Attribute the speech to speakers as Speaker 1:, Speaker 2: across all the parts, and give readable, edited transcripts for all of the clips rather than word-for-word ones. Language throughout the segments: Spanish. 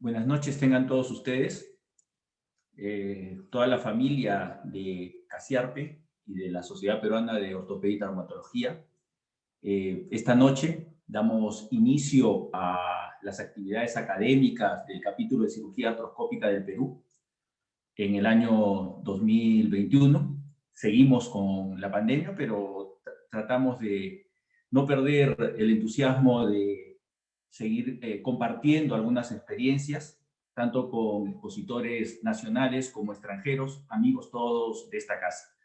Speaker 1: Buenas noches tengan todos ustedes, toda la familia de CASIARPE y de la Sociedad Peruana de Ortopedia y Traumatología. Esta noche damos inicio a las actividades académicas del capítulo de cirugía artroscópica del Perú en el año 2021. Seguimos con la pandemia, pero tratamos de no perder el entusiasmo de seguir compartiendo algunas experiencias, tanto con expositores nacionales como extranjeros, amigos todos de esta casa.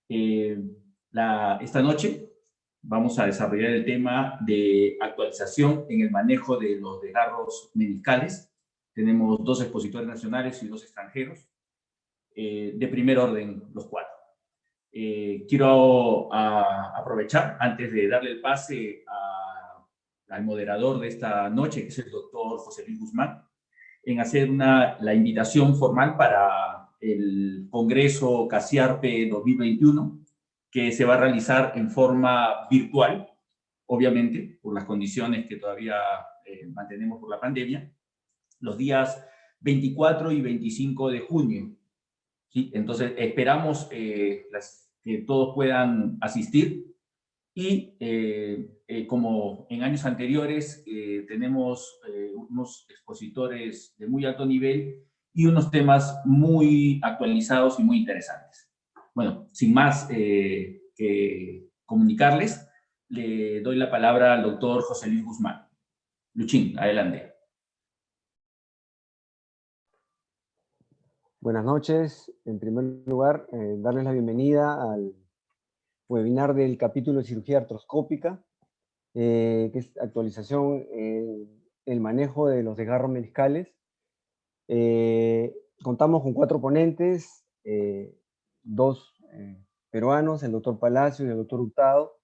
Speaker 1: Esta noche vamos a desarrollar el tema de actualización en el manejo de los desgarros meniscales. Tenemos 2 expositores nacionales y 2 extranjeros, de primer orden los 4. Quiero aprovechar, antes de darle el pase al moderador de esta noche, que es el doctor José Luis Guzmán, en hacer la invitación formal para el Congreso CASIARPE 2021, que se va a realizar en forma virtual, obviamente, por las condiciones que todavía mantenemos por la pandemia, los días 24 y 25 de junio. ¿Sí? Entonces, esperamos que todos puedan asistir. Y como en años anteriores, tenemos unos expositores de muy alto nivel y unos temas muy actualizados y muy interesantes. Bueno, sin más que comunicarles, le doy la palabra al doctor José Luis Guzmán. Luchín, adelante.
Speaker 2: Buenas noches. En primer lugar, darles la bienvenida al webinar del capítulo de cirugía artroscópica, que es actualización en el manejo de los desgarros meniscales. Contamos con 4 ponentes, 2 peruanos, el doctor Palacio y el doctor Hurtado,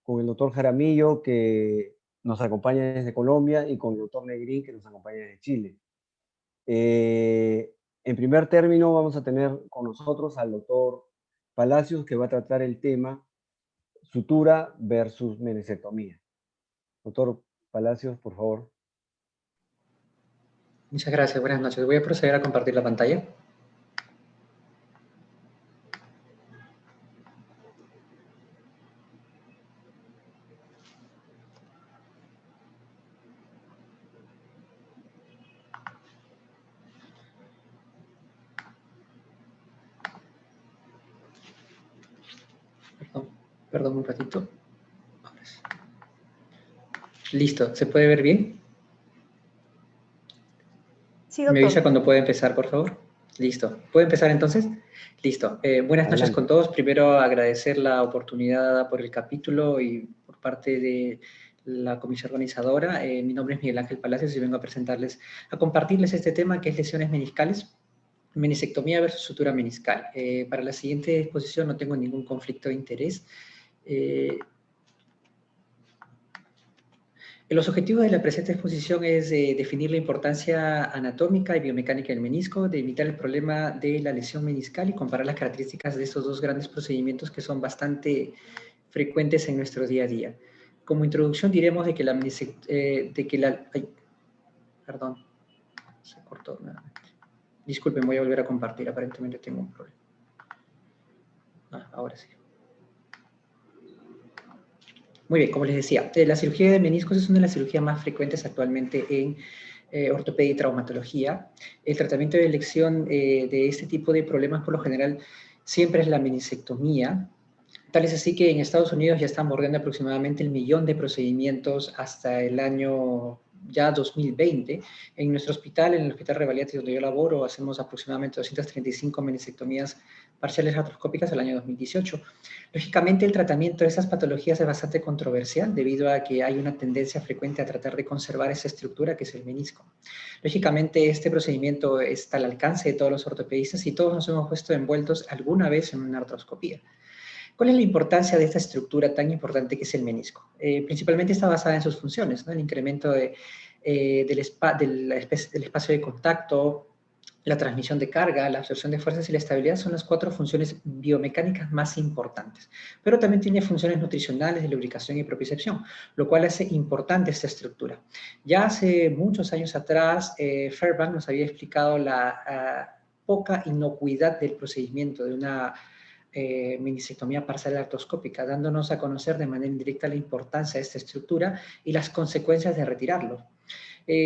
Speaker 2: con el doctor Jaramillo, que nos acompaña desde Colombia, y con el doctor Negrín, que nos acompaña desde Chile. En primer término, vamos a tener con nosotros al doctor Palacios, que va a tratar el tema sutura versus meniscectomía. Doctor Palacios, por favor.
Speaker 3: Muchas gracias, buenas noches. Voy a proceder a compartir la pantalla. Perdón un ratito. Ahora sí. Listo, ¿se puede ver bien?
Speaker 4: Sí, doctor.
Speaker 3: ¿Me avisa cuando puede empezar, por favor? Listo. ¿Puede empezar entonces? Listo. Buenas noches con todos. Primero agradecer la oportunidad dada por el capítulo y por parte de la comisión organizadora. Mi nombre es Miguel Ángel Palacios y vengo a compartirles este tema, que es lesiones meniscales, meniscectomía versus sutura meniscal. Para la siguiente exposición no tengo ningún conflicto de interés. Los objetivos de la presente exposición es definir la importancia anatómica y biomecánica del menisco, delimitar el problema de la lesión meniscal y comparar las características de estos 2 grandes procedimientos que son bastante frecuentes en nuestro día a día. Como introducción diremos de que perdón, se cortó nuevamente. Disculpen, voy a volver a compartir, aparentemente tengo un problema. Ahora sí. Muy bien, como les decía, la cirugía de meniscos es una de las cirugías más frecuentes actualmente en ortopedia y traumatología. El tratamiento de elección de este tipo de problemas por lo general siempre es la meniscectomía. Tal es así que en Estados Unidos ya están bordeando aproximadamente el 1.000.000 de procedimientos hasta el año ya 2020. En nuestro hospital, en el Hospital Revaliati, donde yo laboro, hacemos aproximadamente 235 meniscectomías parciales artroscópicas al año 2018. Lógicamente, el tratamiento de estas patologías es bastante controversial debido a que hay una tendencia frecuente a tratar de conservar esa estructura que es el menisco. Lógicamente, este procedimiento está al alcance de todos los ortopedistas y todos nos hemos puesto envueltos alguna vez en una artroscopía. ¿Cuál es la importancia de esta estructura tan importante que es el menisco? Principalmente está basada en sus funciones, ¿no? El incremento del espacio de contacto, la transmisión de carga, la absorción de fuerzas y la estabilidad son las 4 funciones biomecánicas más importantes. Pero también tiene funciones nutricionales, de lubricación y propiocepción, lo cual hace importante esta estructura. Ya hace muchos años atrás, Fairbank nos había explicado la poca inocuidad del procedimiento de una meniscectomía parcial artroscópica, dándonos a conocer de manera indirecta la importancia de esta estructura y las consecuencias de retirarlo.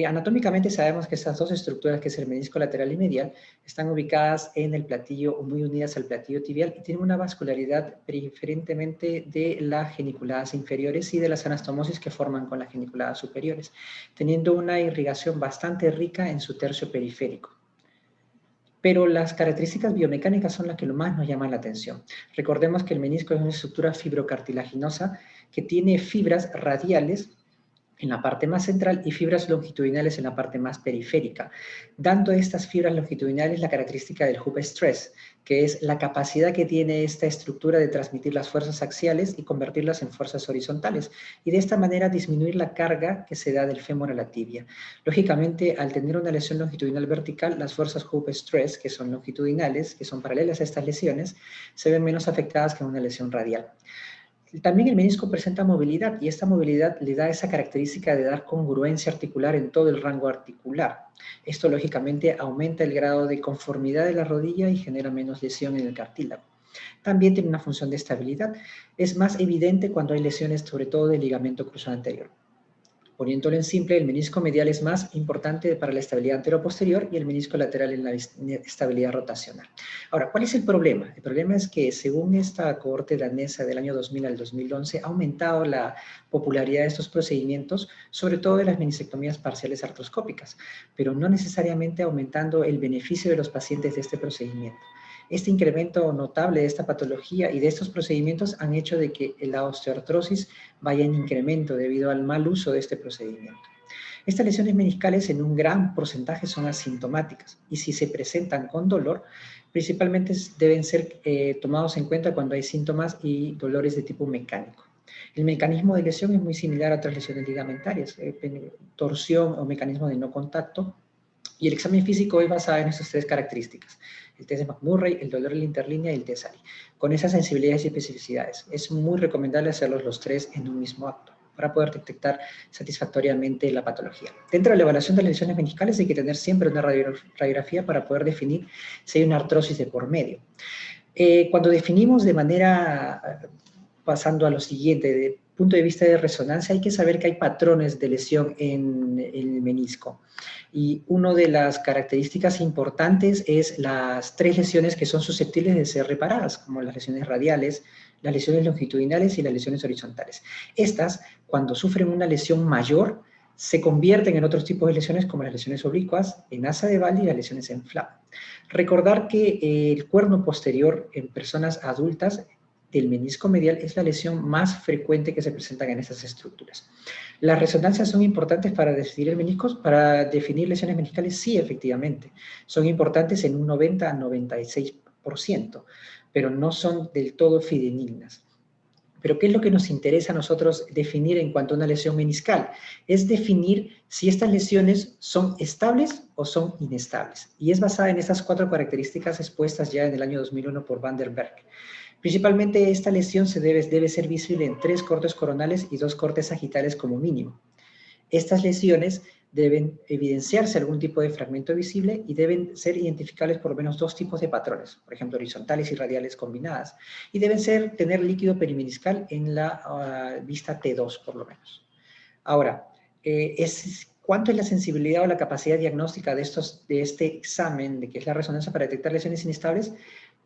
Speaker 3: Anatómicamente sabemos que estas dos estructuras, que es el menisco lateral y medial, están ubicadas en el platillo o muy unidas al platillo tibial y tienen una vascularidad preferentemente de las geniculadas inferiores y de las anastomosis que forman con las geniculadas superiores, teniendo una irrigación bastante rica en su tercio periférico. Pero las características biomecánicas son las que lo más nos llaman la atención. Recordemos que el menisco es una estructura fibrocartilaginosa que tiene fibras radiales en la parte más central y fibras longitudinales en la parte más periférica, dando a estas fibras longitudinales la característica del hub stress, que es la capacidad que tiene esta estructura de transmitir las fuerzas axiales y convertirlas en fuerzas horizontales, y de esta manera disminuir la carga que se da del fémur a la tibia. Lógicamente, al tener una lesión longitudinal vertical, las fuerzas hub stress, que son longitudinales, que son paralelas a estas lesiones, se ven menos afectadas que en una lesión radial. También el menisco presenta movilidad y esta movilidad le da esa característica de dar congruencia articular en todo el rango articular. Esto lógicamente aumenta el grado de conformidad de la rodilla y genera menos lesión en el cartílago. También tiene una función de estabilidad. Es más evidente cuando hay lesiones, sobre todo del ligamento cruzado anterior. Poniéndolo en simple, el menisco medial es más importante para la estabilidad anteroposterior y el menisco lateral en la estabilidad rotacional. Ahora, ¿cuál es el problema? El problema es que según esta cohorte danesa del año 2000 al 2011 ha aumentado la popularidad de estos procedimientos, sobre todo de las meniscectomías parciales artroscópicas, pero no necesariamente aumentando el beneficio de los pacientes de este procedimiento. Este incremento notable de esta patología y de estos procedimientos han hecho de que la osteoartrosis vaya en incremento debido al mal uso de este procedimiento. Estas lesiones meniscales en un gran porcentaje son asintomáticas y si se presentan con dolor, principalmente deben ser tomados en cuenta cuando hay síntomas y dolores de tipo mecánico. El mecanismo de lesión es muy similar a otras lesiones ligamentarias, torsión o mecanismo de no contacto, y el examen físico es basado en estas 3 características: el test de McMurray, el dolor en la interlínea y el test Ali. Con esas sensibilidades y especificidades, es muy recomendable hacerlos los 3 en un mismo acto para poder detectar satisfactoriamente la patología. Dentro de la evaluación de las lesiones meniscales hay que tener siempre una radiografía para poder definir si hay una artrosis de por medio. Cuando definimos de manera, pasando a lo siguiente, de punto de vista de resonancia, hay que saber que hay patrones de lesión en el menisco. Y una de las características importantes es las 3 lesiones que son susceptibles de ser reparadas, como las lesiones radiales, las lesiones longitudinales y las lesiones horizontales. Estas, cuando sufren una lesión mayor, se convierten en otros tipos de lesiones como las lesiones oblicuas, en asa de Bali y las lesiones en flap. Recordar que el cuerno posterior en personas adultas del menisco medial es la lesión más frecuente que se presenta en estas estructuras. ¿Las resonancias son importantes para definir el menisco? Para definir lesiones meniscales, sí, efectivamente. Son importantes en un 90 a 96%, pero no son del todo fidedignas. Pero ¿qué es lo que nos interesa a nosotros definir en cuanto a una lesión meniscal? Es definir si estas lesiones son estables o son inestables. Y es basada en estas 4 características expuestas ya en el año 2001 por Van der Berg. Principalmente esta lesión debe ser visible en 3 cortes coronales y 2 cortes sagitales como mínimo. Estas lesiones deben evidenciarse algún tipo de fragmento visible y deben ser identificables por lo menos 2 tipos de patrones, por ejemplo, horizontales y radiales combinadas, y deben tener líquido perimeniscal en la vista T2 por lo menos. Ahora, ¿cuánto es la sensibilidad o la capacidad diagnóstica de este examen, de que es la resonancia para detectar lesiones inestables?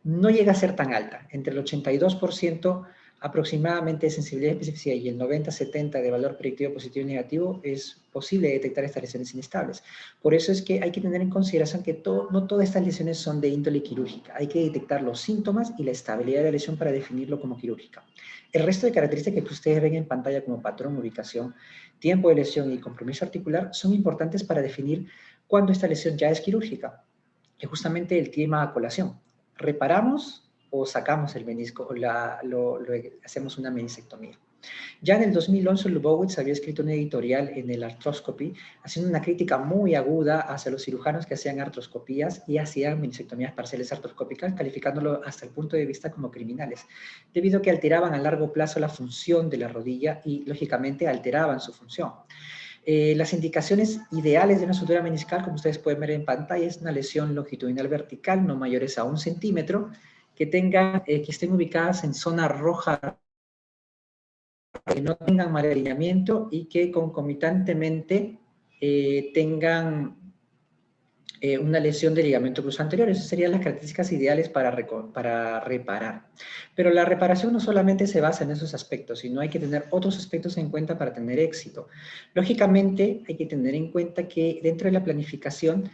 Speaker 3: No llega a ser tan alta, entre el 82% aproximadamente de sensibilidad y especificidad y el 90-70% de valor predictivo positivo y negativo, es posible detectar estas lesiones inestables. Por eso es que hay que tener en consideración que no todas estas lesiones son de índole quirúrgica. Hay que detectar los síntomas y la estabilidad de la lesión para definirlo como quirúrgica. El resto de características que ustedes ven en pantalla como patrón, ubicación, tiempo de lesión y compromiso articular son importantes para definir cuándo esta lesión ya es quirúrgica. Es justamente el tema a colación. ¿Reparamos o sacamos el menisco o hacemos una meniscectomía? Ya en el 2011, Lubowitz había escrito una editorial en el Arthroscopy, haciendo una crítica muy aguda hacia los cirujanos que hacían artroscopías y hacían meniscectomías parciales artroscópicas, calificándolo hasta el punto de vista como criminales, debido a que alteraban a largo plazo la función de la rodilla y, lógicamente, alteraban su función. Las indicaciones ideales de una sutura meniscal, como ustedes pueden ver en pantalla, es una lesión longitudinal vertical no mayores a 1 centímetro, que estén ubicadas en zona roja, que no tengan mal alineamiento y que concomitantemente tengan una lesión del ligamento cruzado anterior. Esas serían las características ideales para reparar. Pero la reparación no solamente se basa en esos aspectos, sino hay que tener otros aspectos en cuenta para tener éxito. Lógicamente, hay que tener en cuenta que dentro de la planificación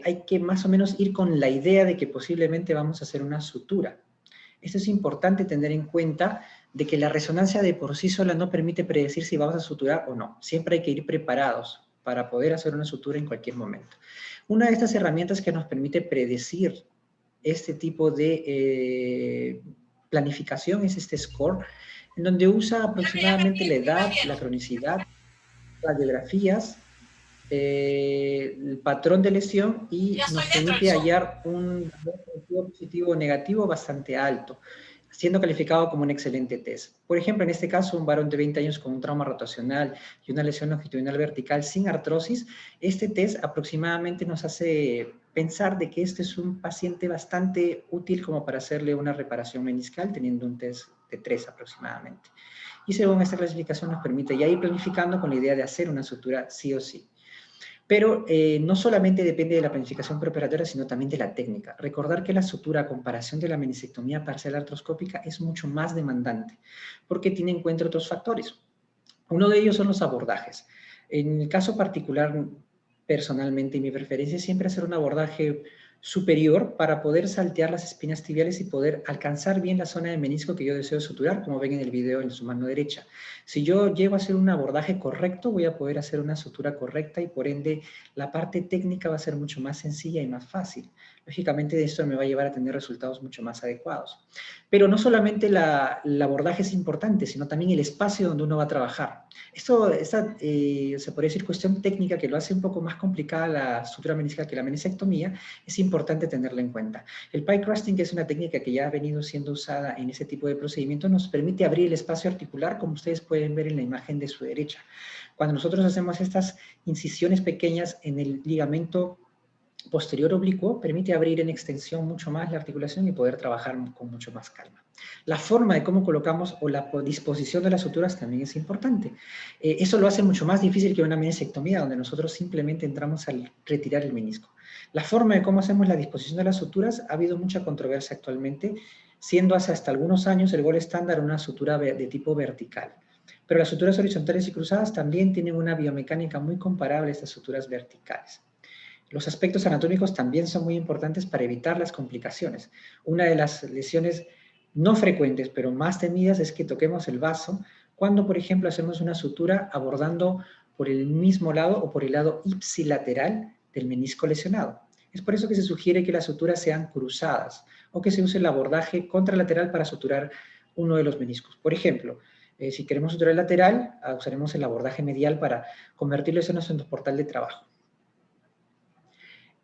Speaker 3: hay que más o menos ir con la idea de que posiblemente vamos a hacer una sutura. Esto es importante tener en cuenta de que la resonancia de por sí sola no permite predecir si vamos a suturar o no. Siempre hay que ir preparados para poder hacer una sutura en cualquier momento. Una de estas herramientas que nos permite predecir este tipo de planificación es este score, en donde usa aproximadamente la edad, la cronicidad, radiografías, el patrón de lesión y nos permite hallar un valor positivo o negativo bastante alto, siendo calificado como un excelente test. Por ejemplo, en este caso, un varón de 20 años con un trauma rotacional y una lesión longitudinal vertical sin artrosis, este test aproximadamente nos hace pensar de que este es un paciente bastante útil como para hacerle una reparación meniscal, teniendo un test de 3 aproximadamente. Y según esta clasificación nos permite ya ir planificando con la idea de hacer una sutura sí o sí. Pero no solamente depende de la planificación preoperatoria, sino también de la técnica. Recordar que la sutura, a comparación de la meniscectomía parcial artroscópica, es mucho más demandante, porque tiene en cuenta otros factores. Uno de ellos son los abordajes. En el caso particular, personalmente, mi preferencia es siempre hacer un abordaje superior para poder saltear las espinas tibiales y poder alcanzar bien la zona de menisco que yo deseo suturar, como ven en el video en su mano derecha. Si yo llego a hacer un abordaje correcto, voy a poder hacer una sutura correcta y por ende la parte técnica va a ser mucho más sencilla y más fácil. Lógicamente esto me va a llevar a tener resultados mucho más adecuados. Pero no solamente el abordaje es importante, sino también el espacio donde uno va a trabajar. Esta se podría decir cuestión técnica que lo hace un poco más complicada la sutura meniscal que la meniscectomía, es importante tenerla en cuenta. El pie crusting, que es una técnica que ya ha venido siendo usada en ese tipo de procedimientos, nos permite abrir el espacio articular, como ustedes pueden ver en la imagen de su derecha. Cuando nosotros hacemos estas incisiones pequeñas en el ligamento posterior oblicuo, permite abrir en extensión mucho más la articulación y poder trabajar con mucho más calma. La forma de cómo colocamos o la disposición de las suturas también es importante. Eso lo hace mucho más difícil que una meniscectomía, donde nosotros simplemente entramos al retirar el menisco. La forma de cómo hacemos la disposición de las suturas, ha habido mucha controversia actualmente, siendo hace hasta algunos años el gold estándar una sutura de tipo vertical. Pero las suturas horizontales y cruzadas también tienen una biomecánica muy comparable a estas suturas verticales. Los aspectos anatómicos también son muy importantes para evitar las complicaciones. Una de las lesiones no frecuentes, pero más temidas, es que toquemos el vaso cuando, por ejemplo, hacemos una sutura abordando por el mismo lado o por el lado ipsilateral del menisco lesionado. Es por eso que se sugiere que las suturas sean cruzadas o que se use el abordaje contralateral para suturar uno de los meniscos. Por ejemplo, si queremos suturar el lateral, usaremos el abordaje medial para convertirlo en nuestro portal de trabajo.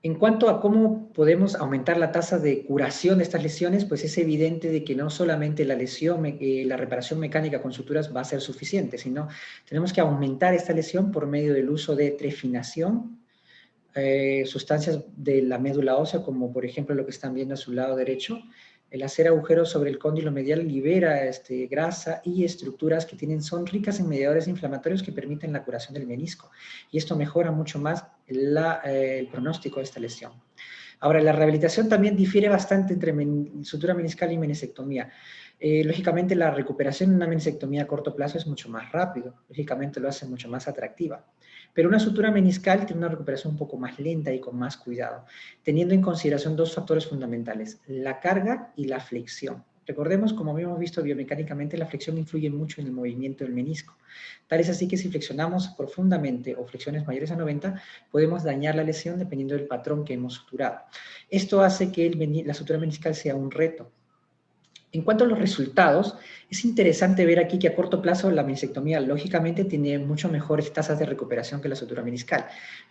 Speaker 3: En cuanto a cómo podemos aumentar la tasa de curación de estas lesiones, pues es evidente de que no solamente la lesión, la reparación mecánica con suturas va a ser suficiente, sino tenemos que aumentar esta lesión por medio del uso de trefinación, sustancias de la médula ósea, como por ejemplo lo que están viendo a su lado derecho. El hacer agujeros sobre el cóndilo medial libera grasa y estructuras que son ricas en mediadores inflamatorios que permiten la curación del menisco. Y esto mejora mucho más el pronóstico de esta lesión. Ahora, la rehabilitación también difiere bastante entre sutura meniscal y meniscectomía. Lógicamente, la recuperación de una meniscectomía a corto plazo es mucho más rápido. Lógicamente, lo hace mucho más atractiva. Pero una sutura meniscal tiene una recuperación un poco más lenta y con más cuidado, teniendo en consideración dos factores fundamentales, la carga y la flexión. Recordemos, como habíamos visto biomecánicamente, la flexión influye mucho en el movimiento del menisco. Tal es así que si flexionamos profundamente o flexiones mayores a 90, podemos dañar la lesión dependiendo del patrón que hemos suturado. Esto hace que la sutura meniscal sea un reto. En cuanto a los resultados, es interesante ver aquí que a corto plazo la meniscectomía lógicamente tiene mucho mejores tasas de recuperación que la sutura meniscal,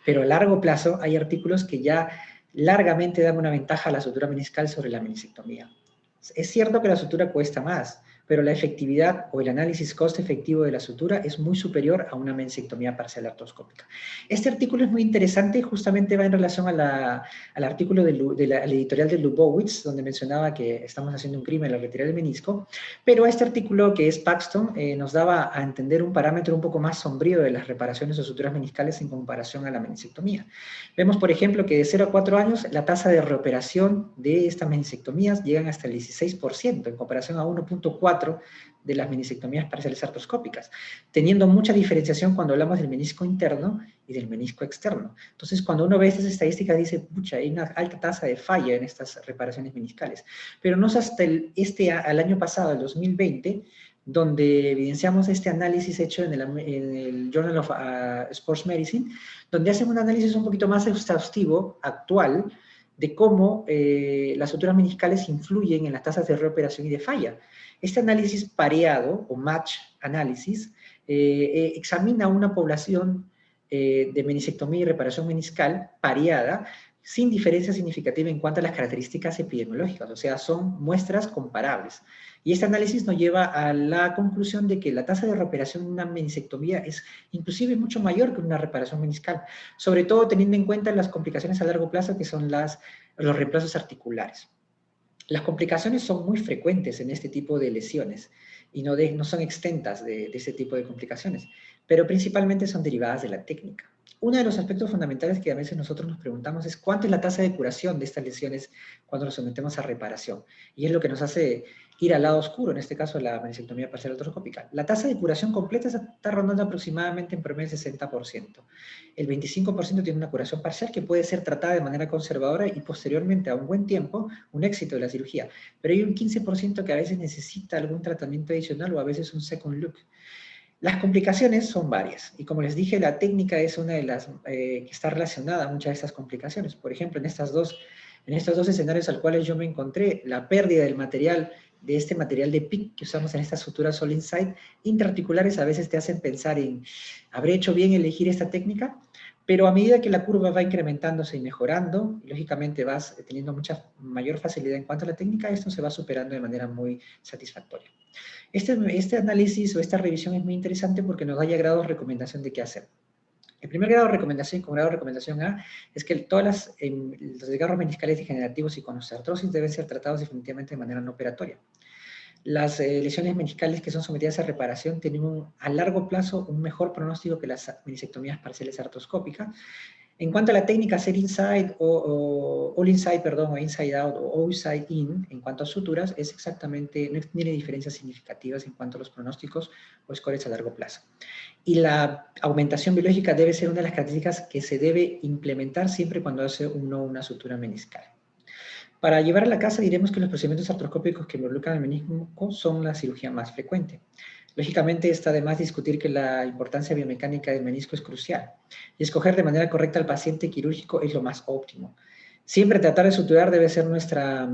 Speaker 3: pero a largo plazo hay artículos que ya largamente dan una ventaja a la sutura meniscal sobre la meniscectomía. Es cierto que la sutura cuesta más, pero la efectividad o el análisis coste-efectivo de la sutura es muy superior a una meniscectomía parcial artroscópica. Este artículo es muy interesante y justamente va en relación al artículo al editorial de Lubowitz, donde mencionaba que estamos haciendo un crimen al retirar el menisco, pero este artículo, que es Paxton, nos daba a entender un parámetro un poco más sombrío de las reparaciones o suturas meniscales en comparación a la meniscectomía. Vemos, por ejemplo, que de 0 a 4 años la tasa de reoperación de estas meniscectomías llegan hasta el 16% en comparación a 1.4 de las meniscectomías parciales artroscópicas, teniendo mucha diferenciación cuando hablamos del menisco interno y del menisco externo. Entonces, cuando uno ve estas estadísticas, dice, pucha, hay una alta tasa de falla en estas reparaciones meniscales. Pero no es hasta al año pasado, el 2020, donde evidenciamos este análisis hecho en el Journal of Sports Medicine, donde hacen un análisis un poquito más exhaustivo, actual, de cómo las suturas meniscales influyen en las tasas de reoperación y de falla. Este análisis pareado, o match análisis, examina una población de meniscectomía y reparación meniscal pareada, sin diferencia significativa en cuanto a las características epidemiológicas, o sea, son muestras comparables. Y este análisis nos lleva a la conclusión de que la tasa de reoperación de una meniscectomía es inclusive mucho mayor que una reparación meniscal, sobre todo teniendo en cuenta las complicaciones a largo plazo que son los reemplazos articulares. Las complicaciones son muy frecuentes en este tipo de lesiones y no son exentas de este tipo de complicaciones, pero principalmente son derivadas de la técnica. Uno de los aspectos fundamentales que a veces nosotros nos preguntamos es cuánto es la tasa de curación de estas lesiones cuando nos sometemos a reparación. Y es lo que nos hace ir al lado oscuro, en este caso la meniscectomía parcial artroscópica. La tasa de curación completa está rondando aproximadamente en promedio el 60%. El 25% tiene una curación parcial que puede ser tratada de manera conservadora y posteriormente, a un buen tiempo, un éxito de la cirugía. Pero hay un 15% que a veces necesita algún tratamiento adicional o a veces un second look. Las complicaciones son varias y como les dije, la técnica es una de las que está relacionada a muchas de estas complicaciones. Por ejemplo, en estos dos escenarios al cuales yo me encontré, la pérdida del material, de este material de PIC que usamos en estas suturas All Inside, intraarticulares a veces te hacen pensar en, ¿habré hecho bien elegir esta técnica? Pero a medida que la curva va incrementándose y mejorando, y lógicamente vas teniendo mucha mayor facilidad en cuanto a la técnica, esto se va superando de manera muy satisfactoria. Este análisis o esta revisión es muy interesante porque nos da ya grados de recomendación de qué hacer. El primer grado de recomendación, con grado de recomendación A, es que los desgarros meniscales degenerativos y con osteoartrosis deben ser tratados definitivamente de manera no operatoria. Las lesiones meniscales que son sometidas a reparación tienen a largo plazo un mejor pronóstico que las meniscectomías parciales artroscópicas. En cuanto a la técnica hacer inside all inside, perdón, o inside out o outside in, en cuanto a suturas, es exactamente, no tiene diferencias significativas en cuanto a los pronósticos o scores a largo plazo. Y la aumentación biológica debe ser una de las características que se debe implementar siempre cuando hace uno una sutura meniscal. Para llevar a la casa diremos que los procedimientos artroscópicos que involucran el menisco son la cirugía más frecuente. Lógicamente está de más discutir que la importancia biomecánica del menisco es crucial y escoger de manera correcta al paciente quirúrgico es lo más óptimo. Siempre tratar de suturar debe ser nuestra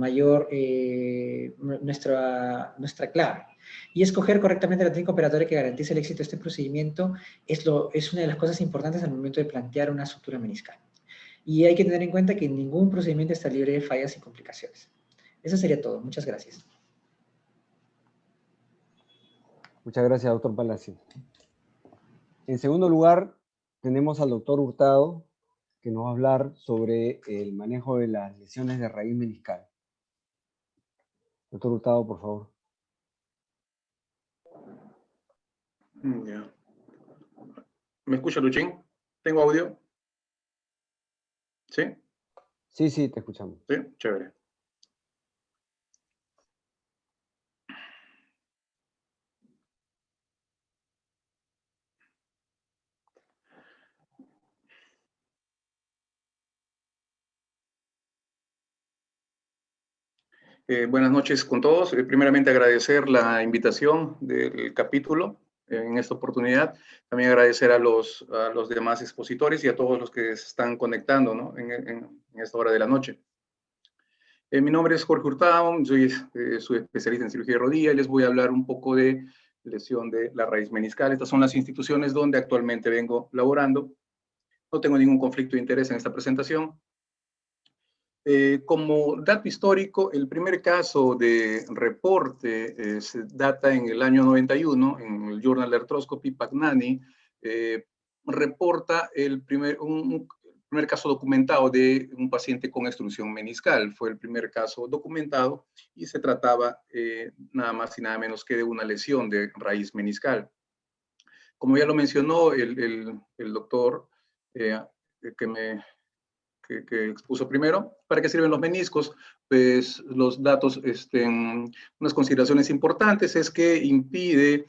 Speaker 3: clave. Y escoger correctamente la técnica operatoria que garantice el éxito de este procedimiento es una de las cosas importantes al momento de plantear una sutura meniscal. Y hay que tener en cuenta que ningún procedimiento está libre de fallas y complicaciones. Eso sería todo. Muchas gracias.
Speaker 2: Muchas gracias, doctor Palacio. En segundo lugar, tenemos al doctor Hurtado, que nos va a hablar sobre el manejo de las lesiones de raíz meniscal. Doctor Hurtado, por favor.
Speaker 4: Ya. ¿Me escucha, Luchín? ¿Tengo audio? ¿Sí?
Speaker 2: Sí, te escuchamos.
Speaker 4: Sí, chévere. Buenas noches con todos. Primeramente agradecer la invitación del capítulo en esta oportunidad. También agradecer a los demás expositores y a todos los que se están conectando, ¿no? en esta hora de la noche. Mi nombre es Jorge Hurtado, soy especialista en cirugía de rodilla y les voy a hablar un poco de lesión de la raíz meniscal. Estas son las instituciones donde actualmente vengo laborando. No tengo ningún conflicto de interés en esta presentación. Como dato histórico, el primer caso de reporte se data en el año 91, en el Journal Arthroscopy. Pagnani reporta el primer caso documentado de un paciente con extrusión meniscal. Fue el primer caso documentado y se trataba nada más y nada menos que de una lesión de raíz meniscal. Como ya lo mencionó el doctor que expuso primero, ¿para qué sirven los meniscos? Pues los datos, unas consideraciones importantes es que impide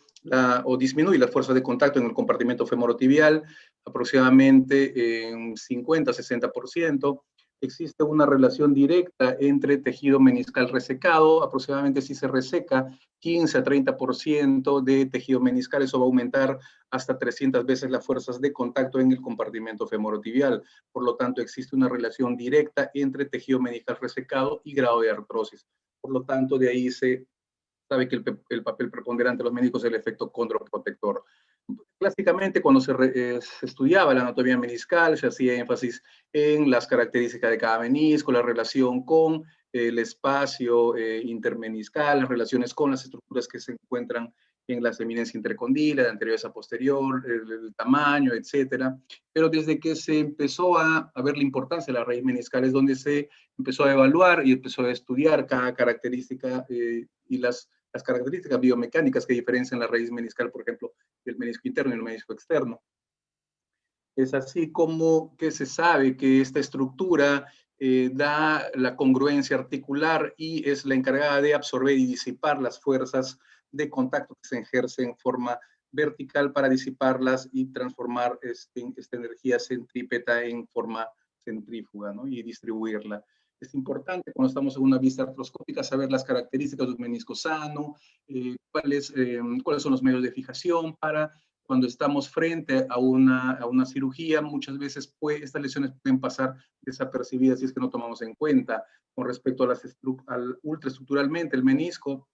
Speaker 4: o disminuye la fuerza de contacto en el compartimento femorotibial aproximadamente en 50-60%. Existe una relación directa entre tejido meniscal resecado, aproximadamente si se reseca 15-30% de tejido meniscal, eso va a aumentar hasta 300 veces las fuerzas de contacto en el compartimento femorotibial. Por lo tanto, existe una relación directa entre tejido meniscal resecado y grado de artrosis. Por lo tanto, de ahí se sabe que el papel preponderante de los meniscos es el efecto condroprotector. Clásicamente, cuando se estudiaba la anatomía meniscal, se hacía énfasis en las características de cada menisco, la relación con el espacio intermeniscal, las relaciones con las estructuras que se encuentran en la eminencia intercondila, de anterior a posterior, el tamaño, etcétera. Pero desde que se empezó a ver la importancia de la raíz meniscal es donde se empezó a evaluar y empezó a estudiar cada característica y las características biomecánicas que diferencian la raíz meniscal, por ejemplo, del menisco interno y el menisco externo. Es así como que se sabe que esta estructura da la congruencia articular y es la encargada de absorber y disipar las fuerzas de contacto que se ejercen en forma vertical para disiparlas y transformar esta energía centrípeta en forma centrífuga, ¿no? Y distribuirla. Es importante cuando estamos en una vista artroscópica saber las características de un menisco sano, cuáles son los medios de fijación para cuando estamos frente a una cirugía, muchas veces estas lesiones pueden pasar desapercibidas si es que no tomamos en cuenta. Con respecto a al ultraestructuralmente, el menisco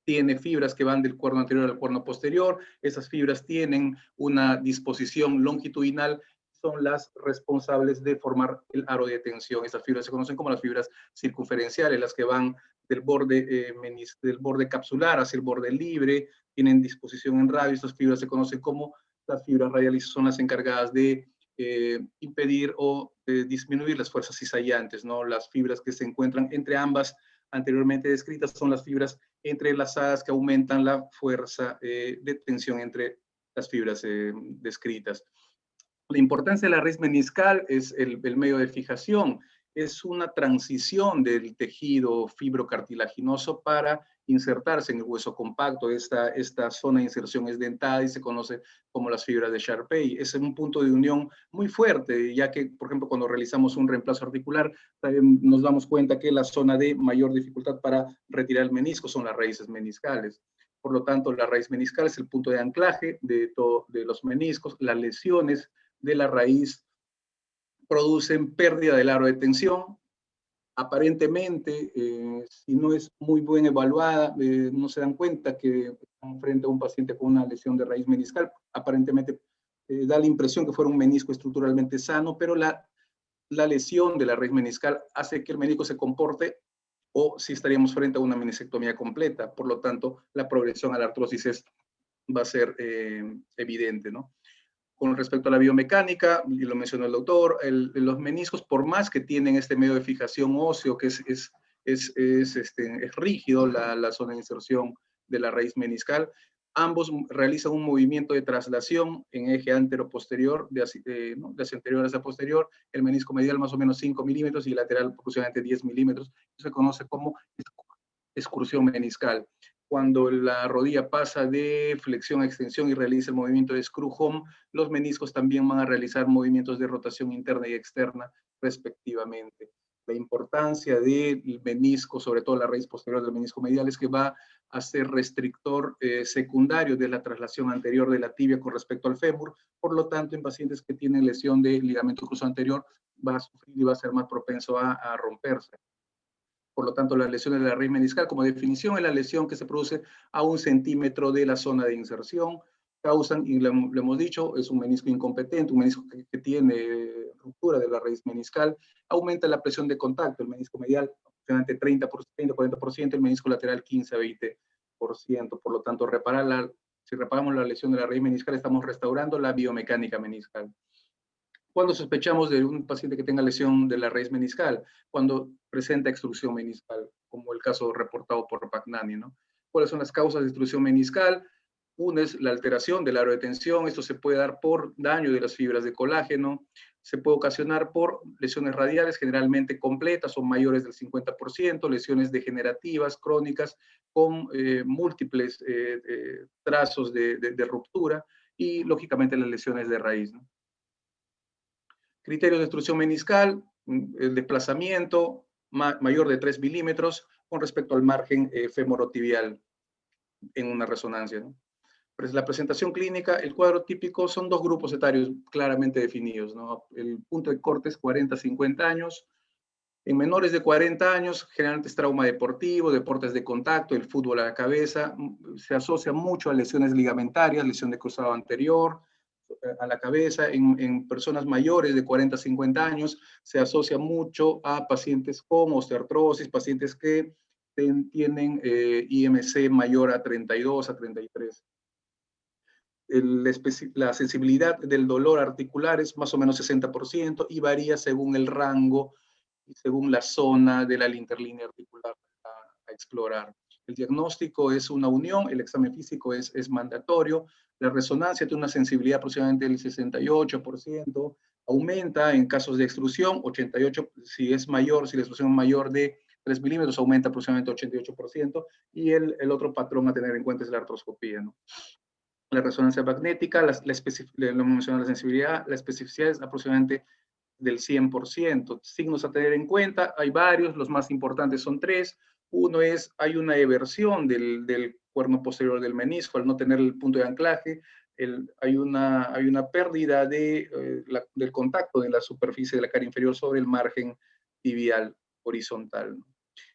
Speaker 4: tiene fibras que van del cuerno anterior al cuerno posterior, esas fibras tienen una disposición longitudinal, son las responsables de formar el aro de tensión. Estas fibras se conocen como las fibras circunferenciales, las que van del borde capsular hacia el borde libre, tienen disposición en radio. Estas fibras se conocen como las fibras radiales, son las encargadas de impedir o disminuir las fuerzas cizallantes, ¿no? Las fibras que se encuentran entre ambas anteriormente descritas son las fibras entrelazadas que aumentan la fuerza de tensión entre las fibras descritas. La importancia de la raíz meniscal es el medio de fijación. Es una transición del tejido fibrocartilaginoso para insertarse en el hueso compacto. Esta zona de inserción es dentada y se conoce como las fibras de Sharpey. Es un punto de unión muy fuerte, ya que, por ejemplo, cuando realizamos un reemplazo articular, nos damos cuenta que la zona de mayor dificultad para retirar el menisco son las raíces meniscales. Por lo tanto, la raíz meniscal es el punto de anclaje de los meniscos. Las lesiones de la raíz producen pérdida del aro de tensión. Aparentemente, si no es muy bien evaluada, no se dan cuenta que están frente a un paciente con una lesión de raíz meniscal. Aparentemente da la impresión que fuera un menisco estructuralmente sano, pero la lesión de la raíz meniscal hace que el menisco se comporte o si estaríamos frente a una meniscectomía completa. Por lo tanto, la progresión a la artrosis va a ser evidente, ¿no? Con respecto a la biomecánica, y lo mencionó el doctor, los meniscos, por más que tienen este medio de fijación óseo, que es rígido, la zona de inserción de la raíz meniscal, ambos realizan un movimiento de traslación en eje antero-posterior, de hacia anterior hacia posterior, el menisco medial más o menos 5 milímetros y el lateral aproximadamente 10 milímetros. Eso se conoce como excursión meniscal. Cuando la rodilla pasa de flexión a extensión y realiza el movimiento de screw home, los meniscos también van a realizar movimientos de rotación interna y externa respectivamente. La importancia del menisco, sobre todo la raíz posterior del menisco medial, es que va a ser restrictor secundario de la traslación anterior de la tibia con respecto al fémur. Por lo tanto, en pacientes que tienen lesión de ligamento cruzado anterior, va a sufrir y va a ser más propenso a romperse. Por lo tanto, las lesiones de la raíz meniscal, como definición, es la lesión que se produce a 1 centímetro de la zona de inserción. Causan, y lo hemos dicho, es un menisco incompetente, un menisco que tiene ruptura de la raíz meniscal. Aumenta la presión de contacto, el menisco medial aproximadamente 30-40%, el menisco lateral 15-20%. Por lo tanto, si reparamos la lesión de la raíz meniscal, estamos restaurando la biomecánica meniscal. ¿Cuándo sospechamos de un paciente que tenga lesión de la raíz meniscal? Cuando presenta extrusión meniscal, como el caso reportado por Pagnani, ¿no? ¿Cuáles son las causas de extrusión meniscal? Una es la alteración del aro de tensión. Esto se puede dar por daño de las fibras de colágeno. Se puede ocasionar por lesiones radiales, generalmente completas o mayores del 50%, lesiones degenerativas, crónicas, con múltiples trazos de ruptura, y, lógicamente, las lesiones de raíz, ¿no? Criterios de extrusión meniscal: el desplazamiento mayor de 3 milímetros con respecto al margen femorotibial en una resonancia, ¿no? Pues la presentación clínica, el cuadro típico, son 2 grupos etarios claramente definidos, ¿no? El punto de corte es 40-50 años. En menores de 40 años, generalmente es trauma deportivo, deportes de contacto, el fútbol a la cabeza. Se asocia mucho a lesiones ligamentarias, lesión de cruzado anterior, a la cabeza. En personas mayores de 40-50 años se asocia mucho a pacientes con osteoartrosis, pacientes que tienen IMC mayor a 32-33. La sensibilidad del dolor articular es más o menos 60% y varía según el rango y según la zona de la interlínea articular a explorar. El diagnóstico es una unión, el examen físico es mandatorio. La resonancia tiene una sensibilidad aproximadamente del 68%, aumenta en casos de extrusión, 88%, si es mayor, si la extrusión es mayor de 3 milímetros, aumenta aproximadamente 88%, y el otro patrón a tener en cuenta es la artroscopía, ¿no? La resonancia magnética, lo mencioné, la sensibilidad, la especificidad es aproximadamente del 100%. Signos a tener en cuenta, hay varios, los más importantes son 3. Uno es, hay una eversión del cuerno posterior del menisco, al no tener el punto de anclaje. Hay una pérdida del contacto de la superficie de la cara inferior sobre el margen tibial horizontal.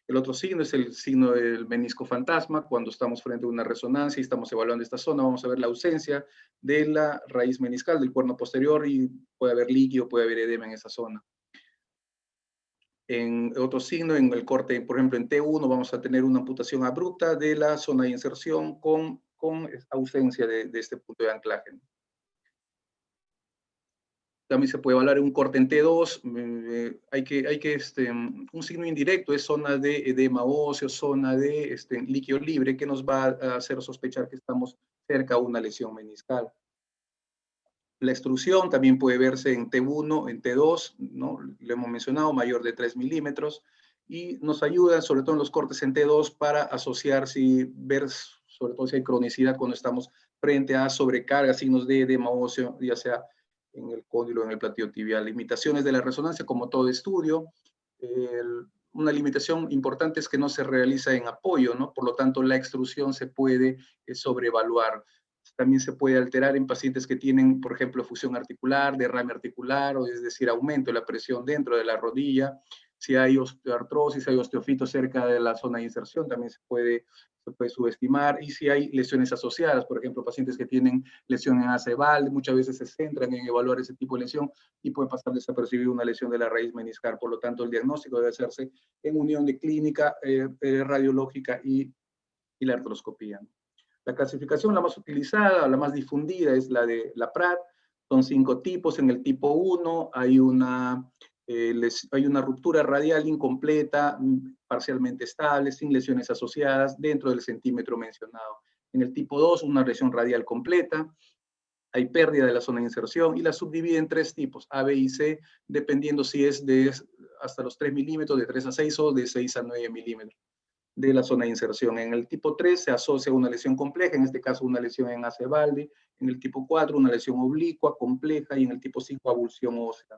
Speaker 4: El otro signo es el signo del menisco fantasma. Cuando estamos frente a una resonancia y estamos evaluando esta zona, vamos a ver la ausencia de la raíz meniscal del cuerno posterior, y puede haber líquido, puede haber edema en esa zona. En otro signo, en el corte, por ejemplo, en T1, vamos a tener una amputación abrupta de la zona de inserción con ausencia de este punto de anclaje. También se puede evaluar un corte en T2, un signo indirecto es zona de edema óseo, zona de líquido libre, que nos va a hacer sospechar que estamos cerca a una lesión meniscal. La extrusión también puede verse en T1, en T2, ¿no? Lo hemos mencionado, mayor de 3 milímetros, y nos ayuda, sobre todo en los cortes en T2, para asociar, ver sobre todo si hay cronicidad cuando estamos frente a sobrecarga, signos de edema óseo, ya sea en el cóndilo o en el platillo tibial. Limitaciones de la resonancia, como todo estudio. Una limitación importante es que no se realiza en apoyo, ¿no? Por lo tanto, la extrusión se puede sobrevaluar. También se puede alterar en pacientes que tienen, por ejemplo, fusión articular, derrame articular, o es decir, aumento de la presión dentro de la rodilla. Si hay osteoartrosis, si hay osteofito cerca de la zona de inserción, también se puede subestimar. Y si hay lesiones asociadas, por ejemplo, pacientes que tienen lesión en ACVAL, muchas veces se centran en evaluar ese tipo de lesión y puede pasar desapercibido una lesión de la raíz meniscal. Por lo tanto, el diagnóstico debe hacerse en unión de clínica, radiológica y la artroscopía. La clasificación, la más utilizada, la más difundida, es la de la Pratt. Son 5 tipos. En el tipo 1 hay una ruptura radial incompleta, parcialmente estable, sin lesiones asociadas, dentro del centímetro mencionado. En el tipo 2, una lesión radial completa, hay pérdida de la zona de inserción, y la subdivide en 3 tipos, A, B y C, dependiendo si es de hasta los 3 milímetros, de 3 a 6 o de 6 a 9 milímetros de la zona de inserción. En el tipo 3 se asocia una lesión compleja, en este caso una lesión en ACVALDI. En el tipo 4 una lesión oblicua, compleja, y en el tipo 5 avulsión ósea.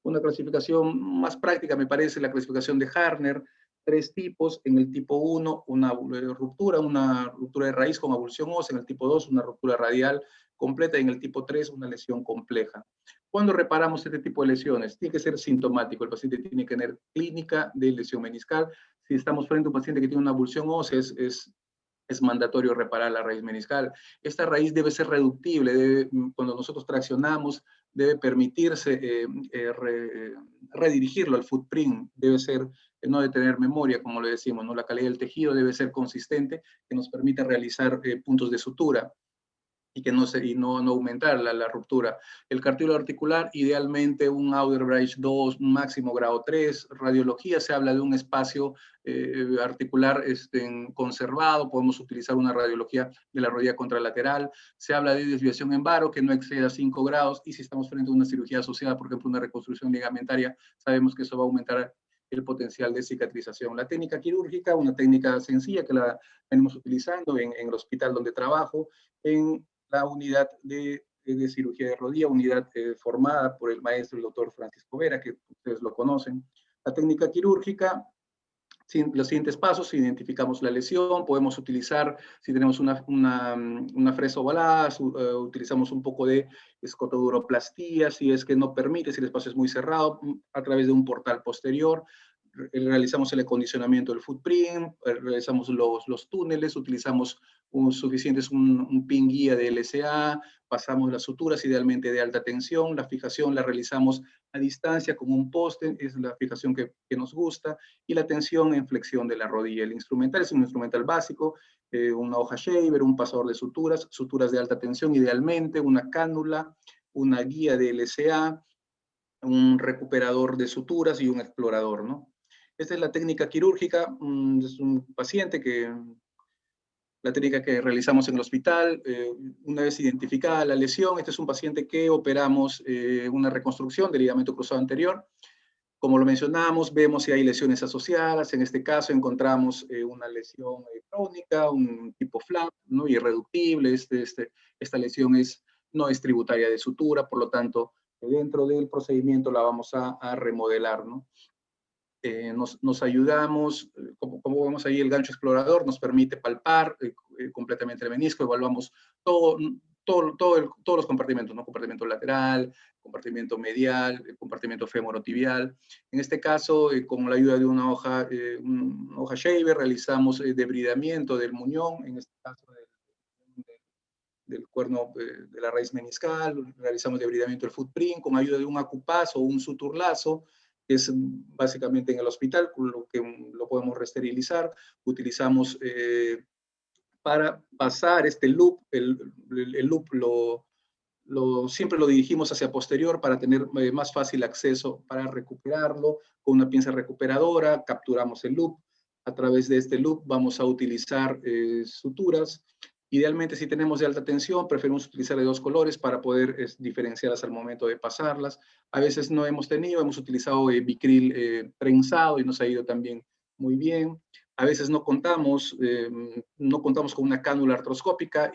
Speaker 4: Una clasificación más práctica me parece la clasificación de Harner, 3 tipos. En el tipo 1 una ruptura de raíz con avulsión ósea. En el tipo 2 una ruptura radial completa, y en el tipo 3 una lesión compleja. ¿Cuándo reparamos este tipo de lesiones? Tiene que ser sintomático, el paciente tiene que tener clínica de lesión meniscal. Si estamos frente a un paciente que tiene una abulsión ósea, es mandatorio reparar la raíz meniscal. Esta raíz debe ser reductible, cuando nosotros traccionamos, debe permitirse redirigirlo al footprint, debe ser, no de tener memoria, como le decimos, ¿no? La calidad del tejido debe ser consistente, que nos permita realizar puntos de sutura y que no aumentar la ruptura. El cartílago articular, idealmente un Auderbrecht 2, un máximo grado 3. Radiología, se habla de un espacio articular conservado, podemos utilizar una radiología de la rodilla contralateral. Se habla de desviación en varo, que no exceda 5 grados, y si estamos frente a una cirugía asociada, por ejemplo, una reconstrucción ligamentaria, sabemos que eso va a aumentar el potencial de cicatrización. La técnica quirúrgica, una técnica sencilla que la venimos utilizando en el hospital donde trabajo, en la unidad de cirugía de rodilla, unidad formada por el maestro, el doctor Francisco Vera, que ustedes lo conocen. La técnica quirúrgica, los siguientes pasos: identificamos la lesión, podemos utilizar, si tenemos una fresa ovalada, utilizamos un poco de escotoduroplastía, si es que no permite, si el espacio es muy cerrado, a través de un portal posterior. Realizamos el acondicionamiento del footprint, realizamos los túneles, utilizamos un pin guía de LSA, pasamos las suturas idealmente de alta tensión, la fijación la realizamos a distancia con un poste, es la fijación que nos gusta, y la tensión en flexión de la rodilla. El instrumental es un instrumental básico, una hoja shaver, un pasador de suturas, suturas de alta tensión idealmente, una cánula, una guía de LSA, un recuperador de suturas y un explorador, ¿no? Esta es la técnica quirúrgica, es un paciente la técnica que realizamos en el hospital. Una vez identificada la lesión, este es un paciente que operamos una reconstrucción del ligamento cruzado anterior. Como lo mencionamos, vemos si hay lesiones asociadas. En este caso encontramos una lesión crónica, un tipo flap, ¿no? Irreductible. Esta lesión no es tributaria de sutura, por lo tanto, dentro del procedimiento la vamos a remodelar, ¿no? Nos ayudamos, como vemos ahí, el gancho explorador nos permite palpar completamente el menisco, evaluamos todos los compartimentos, ¿no? Compartimento lateral, compartimento medial, compartimento femorotibial. En este caso, con la ayuda de una hoja shaver, realizamos debridamiento del muñón, en este caso del cuerno de la raíz meniscal, realizamos debridamiento del footprint con ayuda de un acupaz o un suturlazo, que es básicamente en el hospital, con lo que lo podemos resterilizar. Utilizamos para pasar este loop, el loop siempre lo dirigimos hacia posterior para tener más fácil acceso para recuperarlo. Con una pinza recuperadora capturamos el loop. A través de este loop vamos a utilizar suturas. Idealmente, si tenemos de alta tensión, preferimos utilizar de 2 colores para poder diferenciarlas al momento de pasarlas. A veces no hemos utilizado bicril prensado y nos ha ido también muy bien. A veces no contamos con una cánula artroscópica,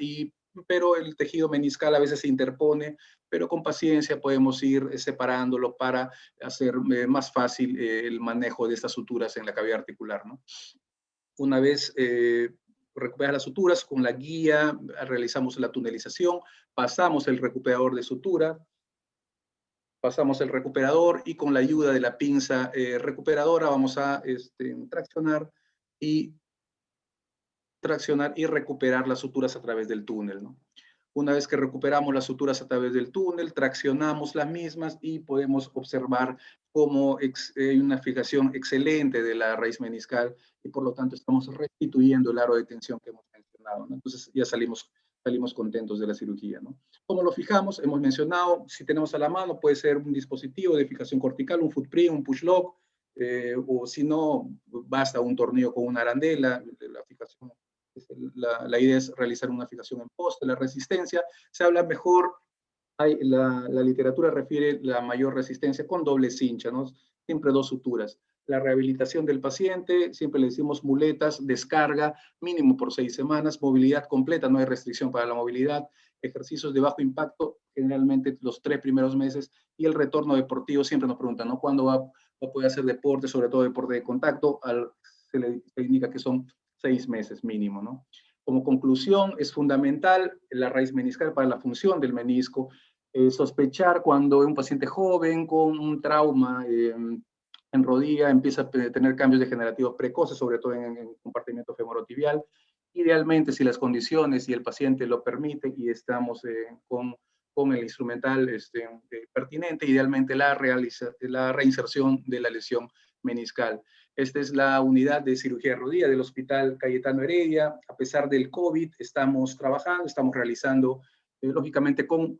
Speaker 4: pero el tejido meniscal a veces se interpone, pero con paciencia podemos ir separándolo para hacer más fácil el manejo de estas suturas en la cavidad articular, ¿no? Una vez recuperar las suturas, con la guía realizamos la tunelización, pasamos el recuperador de sutura, pasamos el recuperador y con la ayuda de la pinza recuperadora vamos a traccionar y recuperar las suturas a través del túnel, ¿no? Una vez que recuperamos las suturas a través del túnel, traccionamos las mismas y podemos observar cómo hay una fijación excelente de la raíz meniscal y por lo tanto estamos restituyendo el aro de tensión que hemos mencionado, ¿no? Entonces ya salimos contentos de la cirugía, ¿no? ¿Cómo lo fijamos? Hemos mencionado, si tenemos a la mano, puede ser un dispositivo de fijación cortical, un footprint, un push lock, o si no, basta un tornillo con una arandela. La fijación, la idea es realizar una fijación en poste. La resistencia, se habla mejor, la literatura refiere la mayor resistencia con doble cincha, ¿no? Siempre 2 suturas. La rehabilitación del paciente, siempre le decimos muletas, descarga, mínimo por 6 semanas, movilidad completa, no hay restricción para la movilidad, ejercicios de bajo impacto, generalmente los 3 primeros meses, y el retorno deportivo, siempre nos preguntan, ¿no? ¿Cuándo va a poder hacer deporte, sobre todo deporte de contacto? Se le indica que son 6 meses mínimo, ¿no? Como conclusión, es fundamental la raíz meniscal para la función del menisco. sospechar cuando un paciente joven con un trauma en rodilla empieza a tener cambios degenerativos precoces, sobre todo en el compartimiento femorotibial. Idealmente, si las condiciones y el paciente lo permiten y estamos con el instrumental pertinente, idealmente la reinserción de la lesión meniscal. Esta es la unidad de cirugía de rodilla del Hospital Cayetano Heredia. A pesar del COVID, estamos trabajando, estamos realizando lógicamente con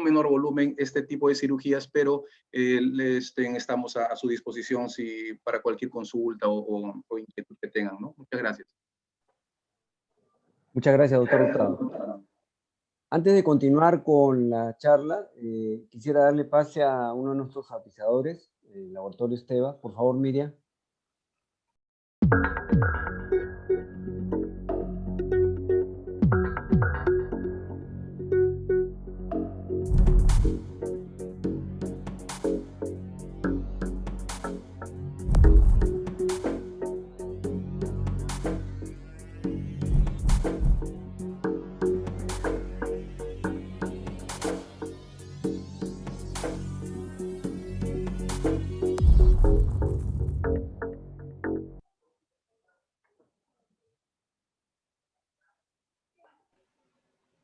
Speaker 4: menor volumen este tipo de cirugías, pero estamos a su disposición para cualquier consulta o inquietud que tengan, ¿no? Muchas gracias.
Speaker 2: Muchas gracias, doctor Hurtado. Antes de continuar con la charla, quisiera darle pase a uno de nuestros auspiciadores, el laboratorio Esteva. Por favor, Miriam.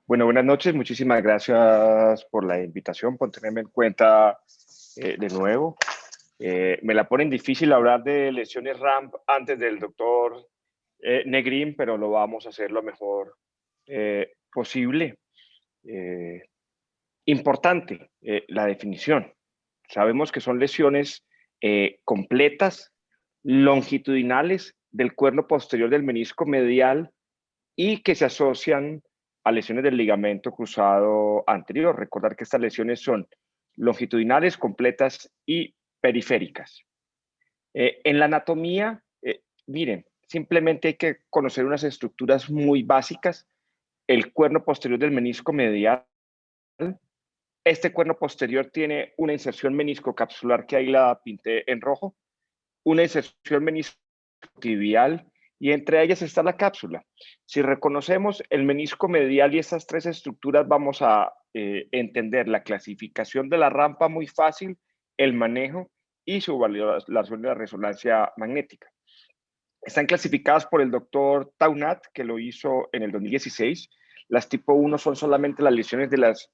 Speaker 5: Bueno, buenas noches. Muchísimas gracias por la invitación, por tenerme en cuenta de nuevo. Me la ponen difícil hablar de lesiones ramp antes del doctor Negrín, pero lo vamos a hacer lo mejor posible. Importante, la definición. Sabemos que son lesiones completas, longitudinales del cuerno posterior del menisco medial y que se asocian a lesiones del ligamento cruzado anterior. Recordar que estas lesiones son longitudinales, completas y periféricas. En la anatomía, miren, simplemente hay que conocer unas estructuras muy básicas. El cuerno posterior del menisco medial. Este cuerno posterior tiene una inserción meniscocapsular que ahí la pinté en rojo, una inserción meniscotibial y entre ellas está la cápsula. Si reconocemos el menisco medial y estas tres estructuras, vamos a entender la clasificación de la rampa muy fácil, el manejo y su valoración de la resonancia magnética. Están clasificadas por el doctor Taunat, que lo hizo en el 2016. Las tipo 1 son solamente las lesiones de las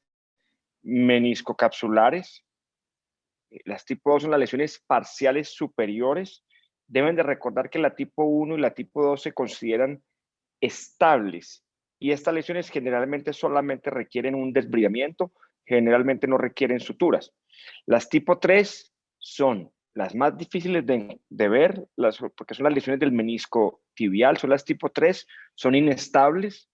Speaker 5: meniscocapsulares. Las tipo 2 son las lesiones parciales superiores. Deben de recordar que la tipo 1 y la tipo 2 se consideran estables y estas lesiones generalmente solamente requieren un desbridamiento, generalmente no requieren suturas. Las tipo 3 son las más difíciles de ver, porque son las lesiones del menisco tibial, son las tipo 3, son inestables.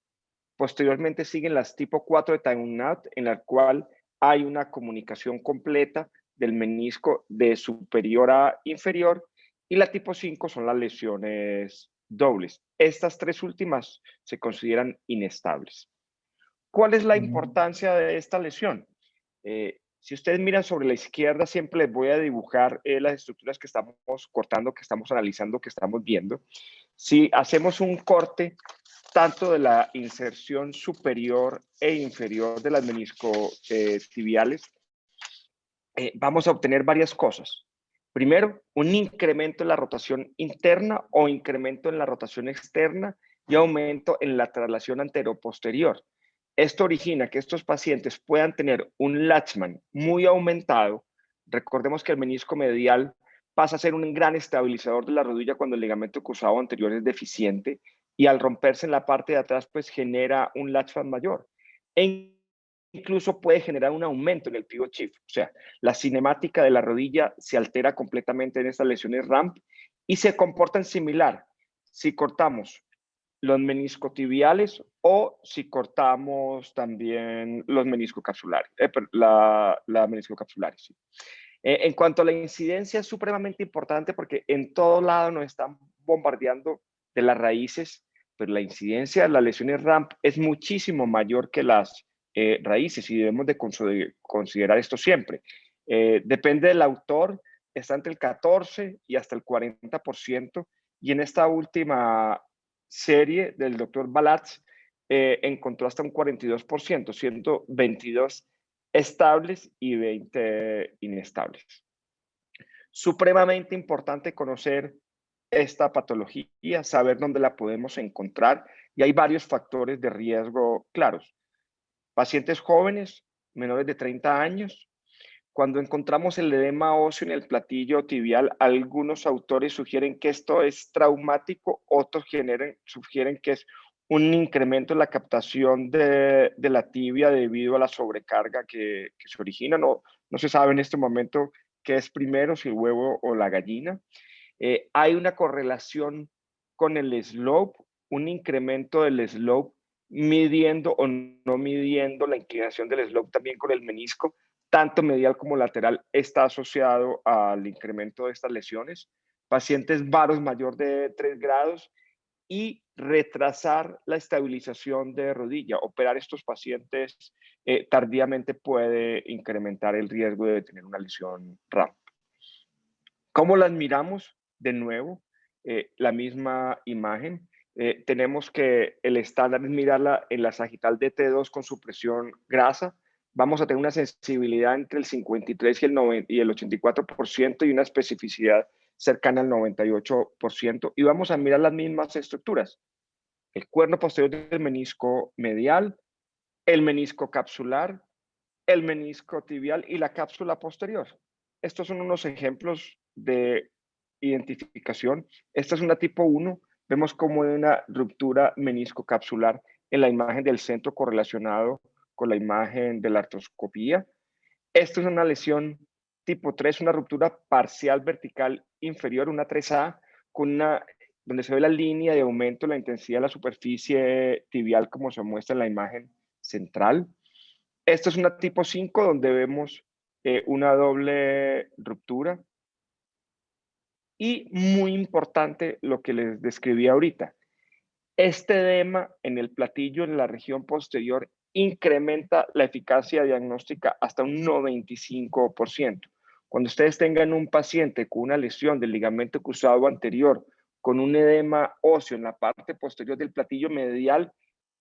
Speaker 5: Posteriormente siguen las tipo 4 de Taunat, en la cual hay una comunicación completa del menisco de superior a inferior, y la tipo 5 son las lesiones dobles. Estas tres últimas se consideran inestables. ¿Cuál es la importancia de esta lesión? Si ustedes miran sobre la izquierda, siempre les voy a dibujar las estructuras que estamos cortando, que estamos analizando, que estamos viendo. Si hacemos un corte tanto de la inserción superior e inferior de las meniscotibiales, vamos a obtener varias cosas. Primero, un incremento en la rotación interna o incremento en la rotación externa y aumento en la traslación anteroposterior. Esto origina que estos pacientes puedan tener un Latchman muy aumentado. Recordemos que el menisco medial pasa a ser un gran estabilizador de la rodilla cuando el ligamento cruzado anterior es deficiente y al romperse en la parte de atrás pues genera un Latchman mayor. Incluso puede generar un aumento en el pivot shift. O sea, la cinemática de la rodilla se altera completamente en estas lesiones ramp y se comportan similar si cortamos los meniscotibiales o si cortamos también los meniscocapsulares, la meniscocapsulares. Sí. En cuanto a la incidencia, es supremamente importante porque en todo lado nos están bombardeando de las raíces, pero la incidencia de las lesiones ramp es muchísimo mayor que las raíces y debemos de considerar esto siempre. Depende del autor, está entre el 14 y hasta el 40%, y en esta última serie del doctor Balatz encontró hasta un 42%, siendo 22 estables y 20 inestables. Supremamente importante conocer esta patología, saber dónde la podemos encontrar, y hay varios factores de riesgo claros. Pacientes jóvenes, menores de 30 años. Cuando encontramos el edema óseo en el platillo tibial, algunos autores sugieren que esto es traumático, otros sugieren que es un incremento en la captación de la tibia debido a la sobrecarga que se origina. No se sabe en este momento qué es primero, si el huevo o la gallina. Hay una correlación con el slope, un incremento del slope midiendo o no midiendo la inclinación del slope también con el menisco, tanto medial como lateral, está asociado al incremento de estas lesiones. Pacientes varos mayor de 3 grados y retrasar la estabilización de rodilla. Operar estos pacientes tardíamente puede incrementar el riesgo de tener una lesión RAM. ¿Cómo las miramos? De nuevo, la misma imagen. Tenemos que el estándar es mirarla en la sagital de T2 con supresión grasa. Vamos a tener una sensibilidad entre el 53 y el 84% y una especificidad cercana al 98%. Y vamos a mirar las mismas estructuras. El cuerno posterior del menisco medial, el menisco capsular, el menisco tibial y la cápsula posterior. Estos son unos ejemplos de identificación. Esta es una tipo 1. Vemos como hay una ruptura meniscocapsular en la imagen del centro correlacionado con la imagen de la artroscopía. Esto es una lesión tipo 3, una ruptura parcial vertical inferior, una 3A, donde se ve la línea de aumento de la intensidad de la superficie tibial como se muestra en la imagen central. Esto es una tipo 5 donde vemos una doble ruptura. Y muy importante lo que les describí ahorita. Este edema en el platillo, en la región posterior, incrementa la eficacia diagnóstica hasta un 95%. Cuando ustedes tengan un paciente con una lesión del ligamento cruzado anterior, con un edema óseo en la parte posterior del platillo medial,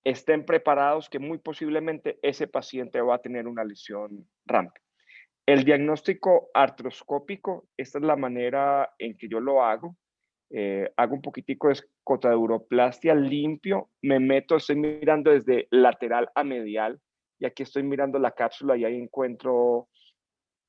Speaker 5: estén preparados que muy posiblemente ese paciente va a tener una lesión RAM. El diagnóstico artroscópico, esta es la manera en que yo lo hago. Hago un poquitico de escotadeuroplastia limpio, me meto, estoy mirando desde lateral a medial y aquí estoy mirando la cápsula y ahí encuentro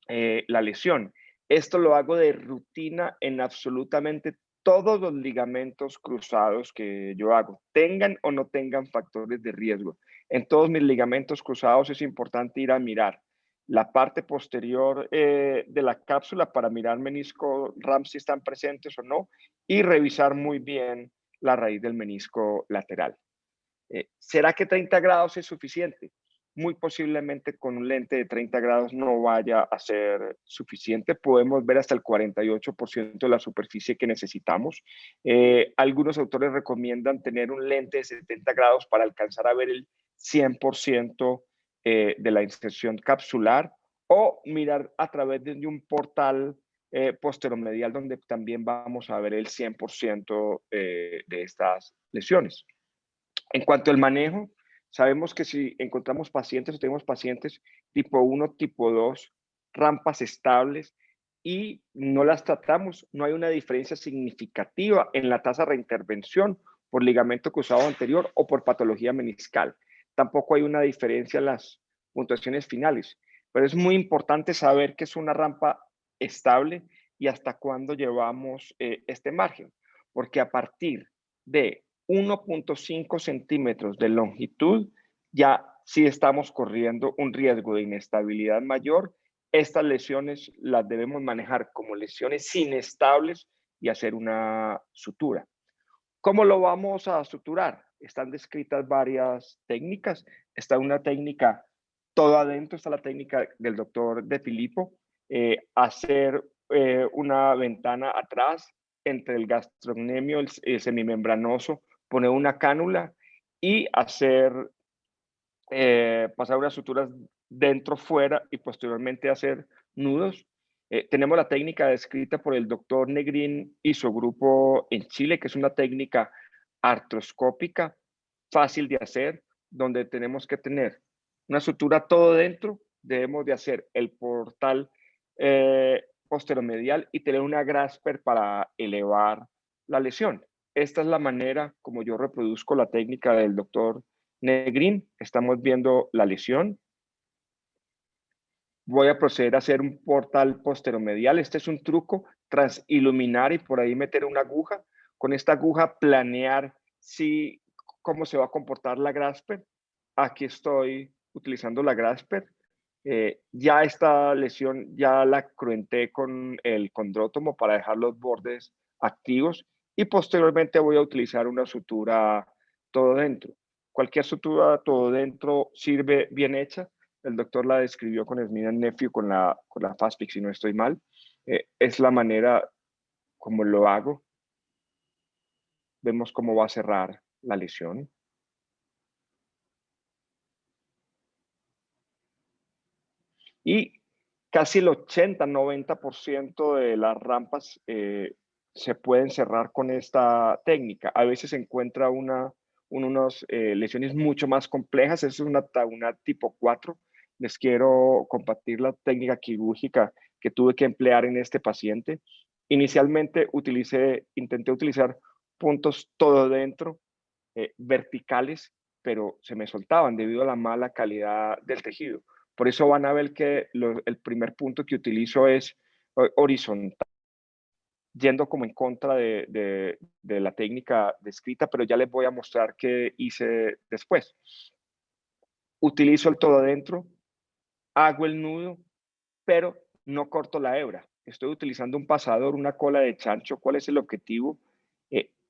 Speaker 5: la lesión. Esto lo hago de rutina en absolutamente todos los ligamentos cruzados que yo hago, tengan o no tengan factores de riesgo. En todos mis ligamentos cruzados es importante ir a mirar la parte posterior de la cápsula para mirar menisco RAM si están presentes o no y revisar muy bien la raíz del menisco lateral. ¿Será que 30 grados es suficiente? Muy posiblemente con un lente de 30 grados no vaya a ser suficiente. Podemos ver hasta el 48% de la superficie que necesitamos. Algunos autores recomiendan tener un lente de 70 grados para alcanzar a ver el 100% de la inserción capsular o mirar a través de un portal posteromedial donde también vamos a ver el 100% de estas lesiones. En cuanto al manejo, sabemos que si encontramos pacientes o tenemos pacientes tipo 1, tipo 2, rampas estables y no las tratamos, no hay una diferencia significativa en la tasa de reintervención por ligamento cruzado anterior o por patología meniscal. Tampoco hay una diferencia en las puntuaciones finales, pero es muy importante saber que es una rampa estable y hasta cuándo llevamos este margen, porque a partir de 1.5 centímetros de longitud, ya sí estamos corriendo un riesgo de inestabilidad mayor. Estas lesiones las debemos manejar como lesiones inestables y hacer una sutura. ¿Cómo lo vamos a suturar? Están descritas varias técnicas. Está una técnica todo adentro, está la técnica del doctor De Filippo, hacer una ventana atrás entre el gastrocnemio, el semimembranoso, poner una cánula y hacer, pasar unas suturas dentro, fuera y posteriormente hacer nudos. Tenemos la técnica descrita por el doctor Negrín y su grupo en Chile, que es una técnica artroscópica, fácil de hacer, donde tenemos que tener una sutura todo dentro debemos de hacer el portal posteromedial y tener una grasper para elevar la lesión. Esta es la manera como yo reproduzco la técnica del doctor Negrín. Estamos viendo la lesión. Voy a proceder a hacer un portal posteromedial. Este es un truco, tras iluminar y por ahí meter una aguja. Con esta aguja planear cómo se va a comportar la grasper. Aquí estoy utilizando la grasper. Ya esta lesión ya la cruenté con el condrótomo para dejar los bordes activos y posteriormente voy a utilizar una sutura todo dentro. Cualquier sutura todo dentro sirve bien hecha. El doctor la describió con Smith & Nephew con la FastPix, si no estoy mal. Es la manera como lo hago. Vemos cómo va a cerrar la lesión. Y casi el 80-90% de las rampas se pueden cerrar con esta técnica. A veces se encuentra unas lesiones mucho más complejas. Esa es una tipo 4. Les quiero compartir la técnica quirúrgica que tuve que emplear en este paciente. Inicialmente intenté utilizar puntos todo dentro, verticales, pero se me soltaban debido a la mala calidad del tejido. Por eso van a ver que el primer punto que utilizo es horizontal, yendo como en contra de la técnica descrita, pero ya les voy a mostrar qué hice después. Utilizo el todo adentro, hago el nudo, pero no corto la hebra. Estoy utilizando un pasador, una cola de chancho. ¿Cuál es el objetivo?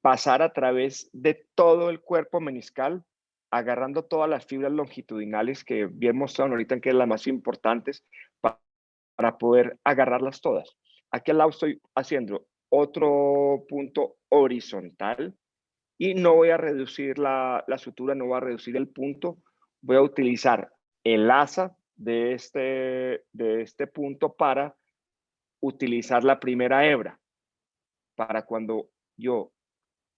Speaker 5: Pasar a través de todo el cuerpo meniscal, agarrando todas las fibras longitudinales que bien mostraron ahorita, que son las más importantes, para poder agarrarlas todas. Aquí al lado estoy haciendo otro punto horizontal y no voy a reducir la sutura, no voy a reducir el punto. Voy a utilizar el asa de este punto para utilizar la primera hebra. Para cuando yo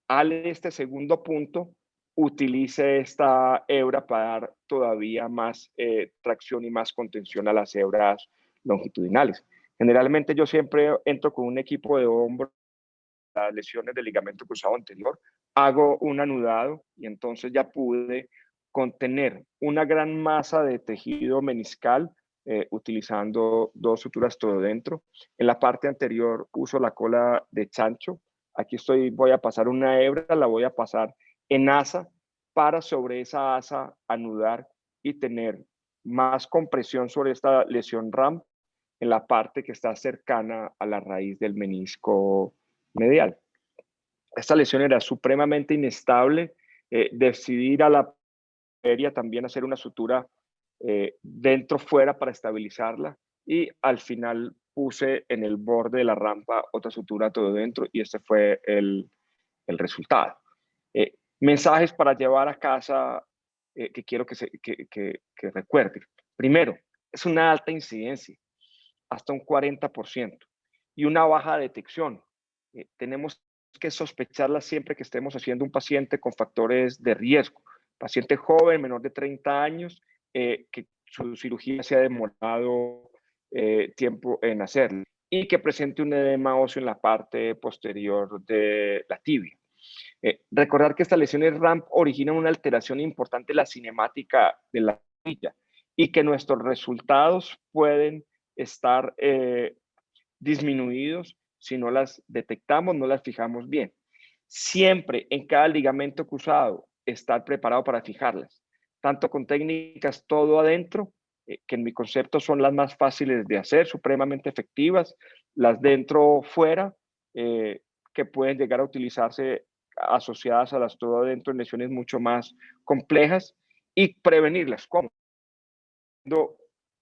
Speaker 5: ale este segundo punto, utilice esta hebra para dar todavía más tracción y más contención a las hebras longitudinales. Generalmente yo siempre entro con un equipo de hombro, las lesiones del ligamento cruzado anterior, hago un anudado y entonces ya pude contener una gran masa de tejido meniscal utilizando 2 suturas todo dentro. En la parte anterior uso la cola de chancho. Aquí voy a pasar una hebra, la voy a pasar en asa para sobre esa asa anudar y tener más compresión sobre esta lesión RAM en la parte que está cercana a la raíz del menisco medial. Esta lesión era supremamente inestable. Decidí ir a la periferia también hacer una sutura dentro-fuera para estabilizarla y al final puse en el borde de la rampa otra sutura todo dentro y este fue el resultado. Mensajes para llevar a casa que quiero que recuerden. Primero, es una alta incidencia, hasta un 40%, y una baja detección. Tenemos que sospecharla siempre que estemos haciendo un paciente con factores de riesgo. Paciente joven, menor de 30 años, que su cirugía se ha demorado tiempo en hacerla y que presente un edema óseo en la parte posterior de la tibia. Recordar que estas lesiones RAMP originan una alteración importante en la cinemática de la rodilla y que nuestros resultados pueden estar disminuidos si no las detectamos, no las fijamos bien. Siempre en cada ligamento cruzado estar preparado para fijarlas, tanto con técnicas todo adentro, que en mi concepto son las más fáciles de hacer, supremamente efectivas, las dentro fuera, que pueden llegar a utilizarse asociadas a las todo adentro en lesiones mucho más complejas y prevenirlas. ¿Cómo?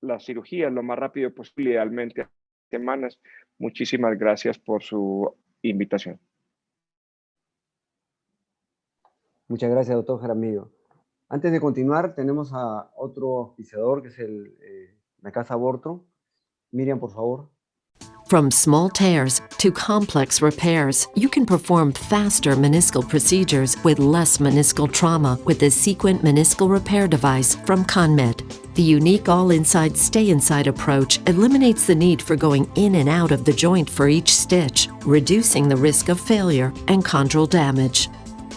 Speaker 5: La cirugía lo más rápido posible, idealmente semanas. Muchísimas gracias por su invitación.
Speaker 2: Muchas gracias, doctor Jaramillo. Antes de continuar, tenemos a otro auspiciador, que es la Casa Bortron. Miriam, por favor.
Speaker 6: From small tears to complex repairs, you can perform faster meniscal procedures with less meniscal trauma with the Sequent Meniscal Repair Device from CONMED. The unique all-inside stay-inside approach eliminates the need for going in and out of the joint for each stitch, reducing the risk of failure and chondral damage.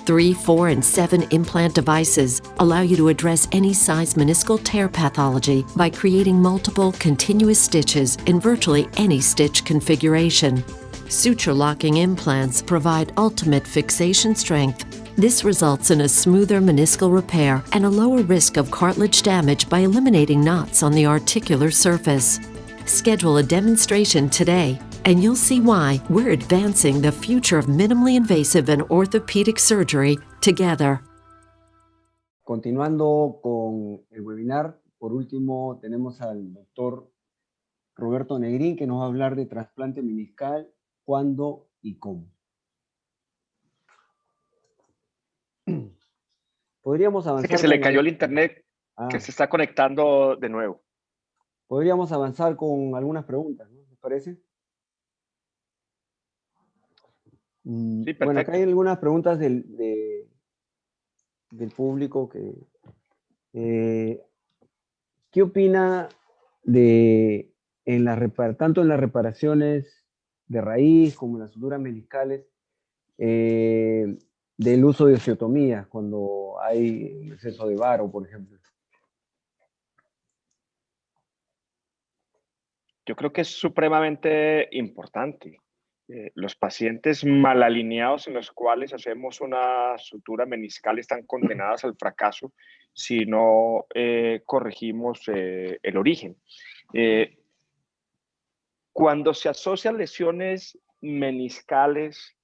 Speaker 6: 3, 4, and 7 implant devices allow you to address any size meniscal tear pathology by creating multiple continuous stitches in virtually any stitch configuration. Suture locking implants provide ultimate fixation strength. This results in a smoother meniscal repair and a lower risk of cartilage damage by eliminating knots on the articular surface. Schedule a demonstration today, and you'll see why we're advancing the future of minimally invasive and orthopedic surgery together.
Speaker 2: Continuando con el webinar, por último tenemos al doctor Roberto Negrín, que nos va a hablar de trasplante meniscal, cuándo y cómo. Podríamos avanzar.
Speaker 5: Que se le cayó el internet, que se está conectando de nuevo.
Speaker 2: Podríamos avanzar con algunas preguntas, ¿no? ¿Les parece?
Speaker 5: Sí, perfecto.
Speaker 2: Bueno, acá hay algunas preguntas del público que... ¿qué opina de, tanto en las reparaciones de raíz como en las suturas meniscales, del uso de osteotomías cuando hay exceso de varo, por ejemplo?
Speaker 5: Yo creo que es supremamente importante. Los pacientes mal alineados en los cuales hacemos una sutura meniscal están condenadas al fracaso si no corregimos el origen. Cuando se asocian lesiones meniscales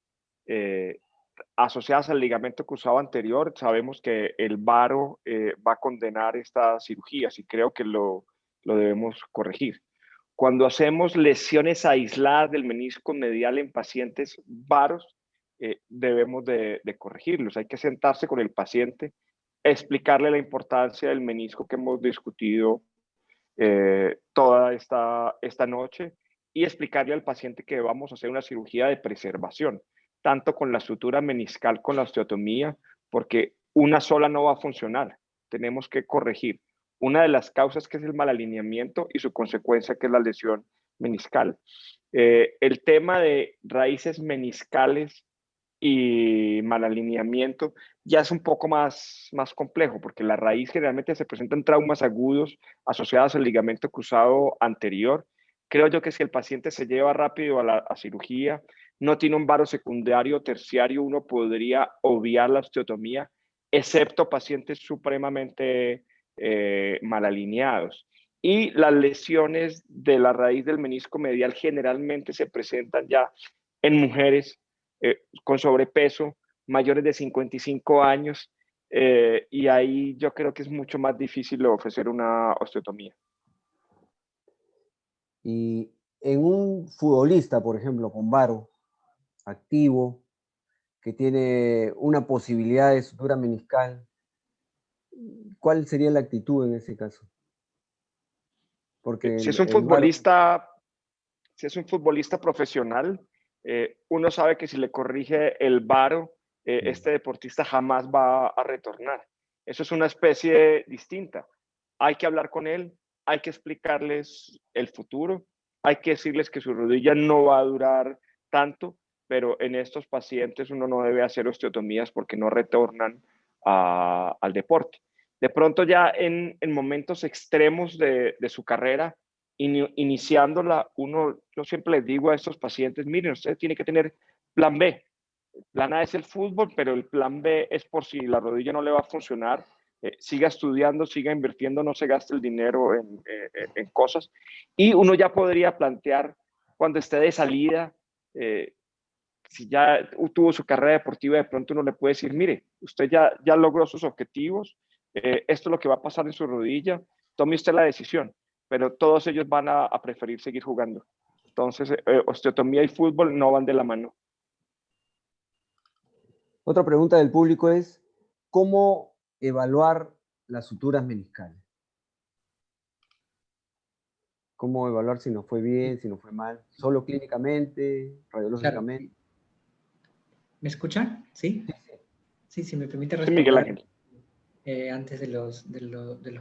Speaker 5: asociadas al ligamento cruzado anterior, sabemos que el varo va a condenar estas cirugías y creo que lo debemos corregir. Cuando hacemos lesiones aisladas del menisco medial en pacientes varos, debemos de corregirlos. Hay que sentarse con el paciente, explicarle la importancia del menisco que hemos discutido toda esta noche y explicarle al paciente que vamos a hacer una cirugía de preservación, tanto con la sutura meniscal, con la osteotomía, porque una sola no va a funcionar. Tenemos que corregir una de las causas, que es el mal alineamiento, y su consecuencia, que es la lesión meniscal. El tema de raíces meniscales y mal alineamiento ya es un poco más complejo, porque la raíz generalmente se presentan traumas agudos asociados al ligamento cruzado anterior. Creo yo que si el paciente se lleva rápido a cirugía, no tiene un varo secundario o terciario, uno podría obviar la osteotomía, excepto pacientes supremamente mal alineados. Y las lesiones de la raíz del menisco medial generalmente se presentan ya en mujeres con sobrepeso, mayores de 55 años, y ahí yo creo que es mucho más difícil ofrecer una osteotomía.
Speaker 2: Y en un futbolista, por ejemplo, con varo activo, que tiene una posibilidad de sutura meniscal, ¿cuál sería la actitud en ese caso? Porque
Speaker 5: si es un futbolista profesional, uno sabe que si le corrige el varo, este deportista jamás va a retornar. Eso es una especie distinta. Hay que hablar con él, hay que explicarles el futuro, hay que decirles que su rodilla no va a durar tanto, pero en estos pacientes uno no debe hacer osteotomías porque no retornan al deporte. De pronto ya en momentos extremos de su carrera, iniciándola, yo siempre les digo a estos pacientes, miren, usted tiene que tener plan B. Plan A es el fútbol, pero el plan B es por si la rodilla no le va a funcionar. Siga estudiando, siga invirtiendo, no se gaste el dinero en cosas. Y uno ya podría plantear, cuando esté de salida, si ya tuvo su carrera deportiva, de pronto uno le puede decir, mire, usted ya logró sus objetivos, esto es lo que va a pasar en su rodilla, tome usted la decisión, pero todos ellos van a preferir seguir jugando. Entonces, osteotomía y fútbol no van de la mano.
Speaker 2: Otra pregunta del público es, ¿cómo evaluar las suturas meniscales? ¿Cómo evaluar si nos fue bien, si nos fue mal? ¿Solo clínicamente, radiológicamente?
Speaker 3: Claro. ¿Me escuchan? ¿Sí? Sí, si me permite
Speaker 5: Sí,
Speaker 3: responder.
Speaker 5: Miguel Ángel.
Speaker 3: antes de los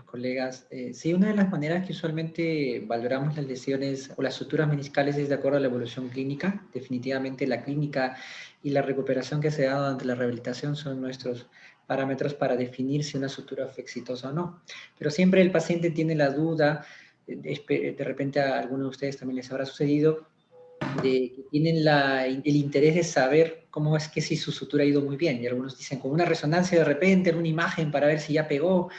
Speaker 3: colegas. Sí, una de las maneras que usualmente valoramos las lesiones o las suturas meniscales es de acuerdo a la evolución clínica. Definitivamente la clínica y la recuperación que se ha dado ante la rehabilitación son nuestros parámetros para definir si una sutura fue exitosa o no. Pero siempre el paciente tiene la duda, de repente a algunos de ustedes también les habrá sucedido, de que tienen el interés de saber cómo es que si su sutura ha ido muy bien. Y algunos dicen, con una resonancia de repente, en una imagen para ver si ya pegó.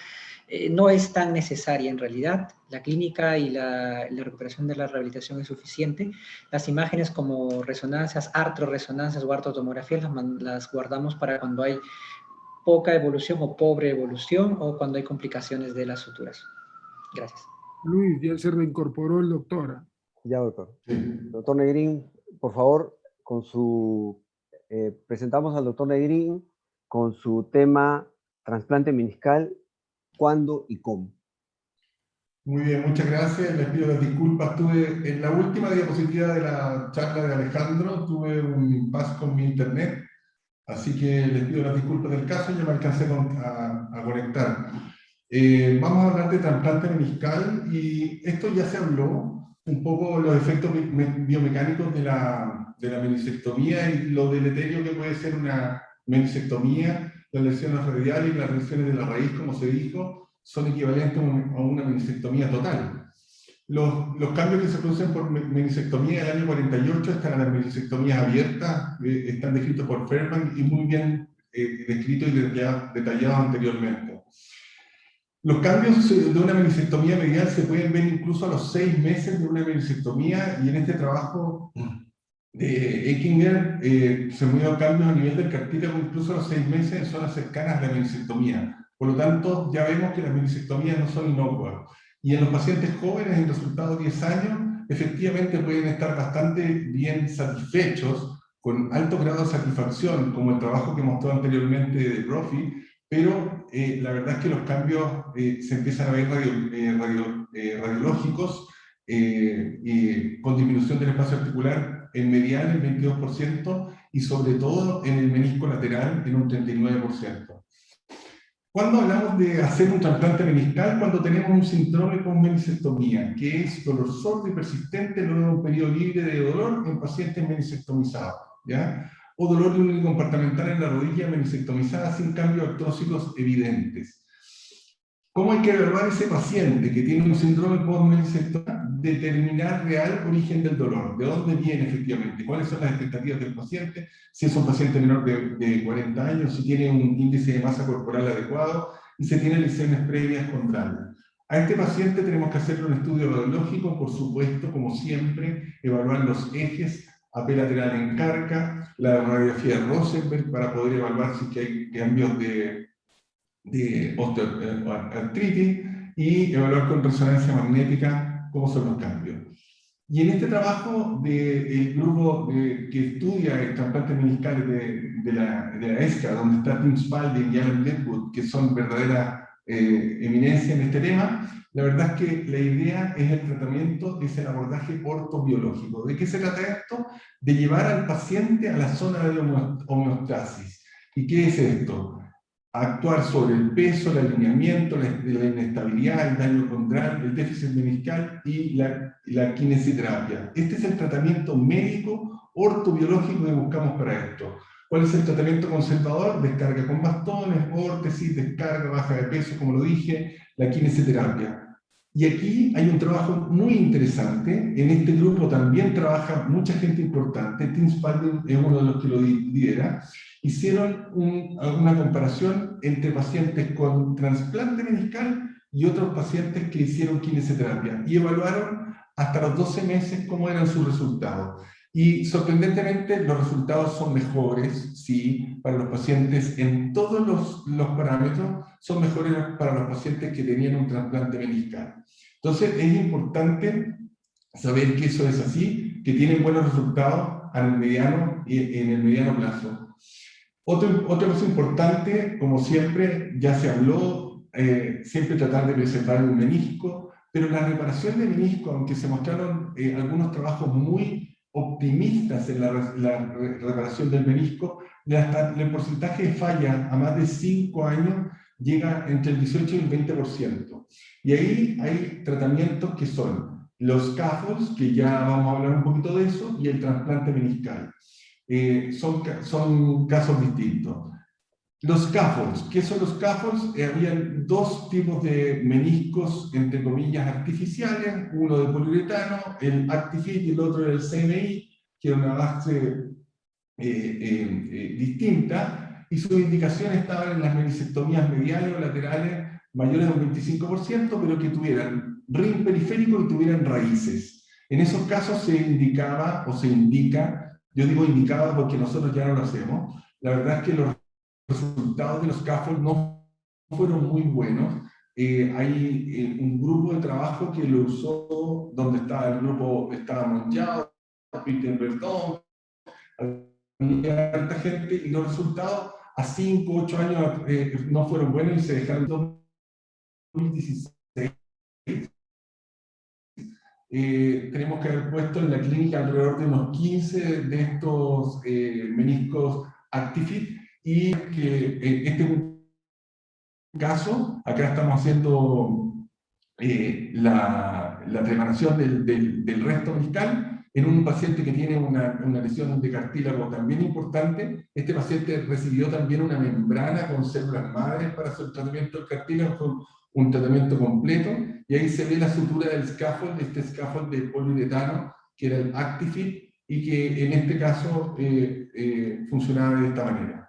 Speaker 3: No es tan necesaria en realidad. La clínica y la recuperación de la rehabilitación es suficiente. Las imágenes como resonancias, artroresonancias o artrotomografías las guardamos para cuando hay poca evolución o pobre evolución o cuando hay complicaciones de las suturas. Gracias.
Speaker 7: Luis, ya se reincorporó el doctor.
Speaker 2: Ya, doctor. Doctor Negrín, por favor, presentamos al doctor Negrín con su tema trasplante meniscal, ¿cuándo y cómo?
Speaker 8: Muy bien, muchas gracias. Les pido las disculpas. Tuve en la última diapositiva de la charla de Alejandro, tuve un impasse con mi internet, así que les pido las disculpas del caso y ya me alcancé a conectar. Vamos a hablar de trasplante meniscal y esto ya se habló un poco los efectos biomecánicos de la meniscectomía y lo deleterio que puede ser una meniscectomía, las lesiones radiales y las lesiones de la raíz, como se dijo, son equivalentes a una meniscectomía total. Los cambios que se producen por meniscectomía del año 48 están las meniscectomías abiertas, están descritos por Fairbank y muy bien descritos y detallados anteriormente. Los cambios de una meniscectomía medial se pueden ver incluso a los 6 meses de una meniscectomía, y en este trabajo de Eckinger se murieron cambios a nivel del cartílago incluso a los 6 meses en zonas cercanas a la meniscectomía. Por lo tanto, ya vemos que las meniscectomías no son inocuas. Y en los pacientes jóvenes, en resultados de 10 años, efectivamente pueden estar bastante bien satisfechos, con alto grado de satisfacción, como el trabajo que mostró anteriormente de Brophy, pero la verdad es que los cambios se empiezan a ver radiológicos con disminución del espacio articular en medial en 22% y sobre todo en el menisco lateral en un 39%. ¿Cuándo hablamos de hacer un trasplante meniscal? Cuando tenemos un síndrome con meniscectomía, que es dolor sordo y persistente luego de un periodo libre de dolor en pacientes menisectomizados, ¿ya? O dolor unicompartimental en la rodilla menisectomizada sin cambios artrósicos evidentes. ¿Cómo hay que evaluar a ese paciente que tiene un síndrome post-meniscectomía? Determinar real origen del dolor, de dónde viene efectivamente, cuáles son las expectativas del paciente, si es un paciente menor de 40 años, si tiene un índice de masa corporal adecuado y si tiene lesiones previas contrarias. A este paciente tenemos que hacerle un estudio radiológico, por supuesto, como siempre, evaluar los ejes, AP lateral en carca, la radiografía de Rosenberg para poder evaluar si hay cambios de osteoartritis y evaluar con resonancia magnética cómo son los cambios. Y en este trabajo del grupo que estudia el trasplante meniscal de la ESCA, donde está Tim Spalding y Alan Ledwood, que son verdaderas eminencias en este tema, la verdad es que la idea es el tratamiento, es el abordaje ortobiológico. ¿De qué se trata esto? De llevar al paciente a la zona de homeostasis. ¿Y qué es esto? Actuar sobre el peso, el alineamiento, la inestabilidad, el daño condral, el déficit meniscal y la kinesioterapia. Este es el tratamiento médico ortobiológico que buscamos para esto. ¿Cuál es el tratamiento conservador? Descarga con bastones, órtesis, descarga, baja de peso, como lo dije, la kinesioterapia. Y aquí hay un trabajo muy interesante. En este grupo también trabaja mucha gente importante. Tim Spalding es uno de los que lo lidera. Hicieron una comparación entre pacientes con trasplante meniscal y otros pacientes que hicieron kinesioterapia. Y evaluaron hasta los 12 meses cómo eran sus resultados. Y sorprendentemente los resultados son mejores, sí, para los pacientes en todos los parámetros, son mejores para los pacientes que tenían un trasplante meniscal. Entonces es importante saber que eso es así, que tienen buenos resultados en el mediano plazo. Otra cosa importante, como siempre, ya se habló, siempre tratar de preservar el menisco, pero la reparación de menisco, aunque se mostraron algunos trabajos muy optimistas en la reparación del menisco, el porcentaje de falla a más de 5 años llega entre el 18 y el 20%. Y ahí hay tratamientos que son los scaffolds, que ya vamos a hablar un poquito de eso, y el trasplante meniscal. Son casos distintos. Los scaffolds, ¿qué son los scaffolds? Habían dos tipos de meniscos, entre comillas, artificiales, uno de poliuretano, el Actifit, y el otro era el CMI, que era una base distinta, y sus indicaciones estaban en las menisectomías mediales o laterales mayores del 25%, pero que tuvieran ring periférico y tuvieran raíces. En esos casos se indicaba, o se indica, yo digo indicaba porque nosotros ya no lo hacemos, la verdad es que los resultados de los scaffolds no fueron muy buenos. Hay un grupo de trabajo que lo usó, donde estaba el grupo, estaba Monchao, Peter Verdón, había harta gente, y los resultados a 5, 8 años no fueron buenos y se dejaron en 2016. Tenemos que haber puesto en la clínica alrededor de unos 15 de estos meniscos Actifit, y que este es un caso, acá estamos haciendo la preparación del resto meniscal en un paciente que tiene una lesión de cartílago también importante. Este paciente recibió también una membrana con células madres para hacer el tratamiento del cartílago, con un tratamiento completo, y ahí se ve la sutura del scaffold, este scaffold de poliuretano, que era el Actifit, y que en este caso funcionaba de esta manera.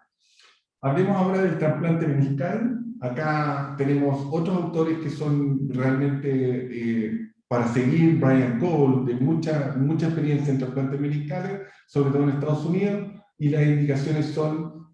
Speaker 8: Hablemos ahora del trasplante meniscal. Acá tenemos otros autores que son realmente para seguir, Brian Cole, de mucha experiencia en trasplantes meniscales, sobre todo en Estados Unidos, y las indicaciones son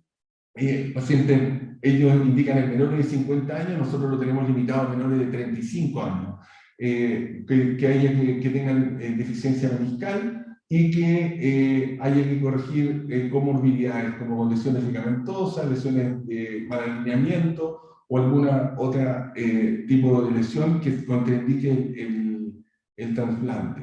Speaker 8: pacientes, ellos indican en menores de 50 años, nosotros lo tenemos limitado a menores de 35 años, que tengan deficiencia meniscal, y que haya que corregir comorbilidades como lesiones ligamentosas, lesiones de mal alineamiento o alguna otra tipo de lesión que contraindique el trasplante.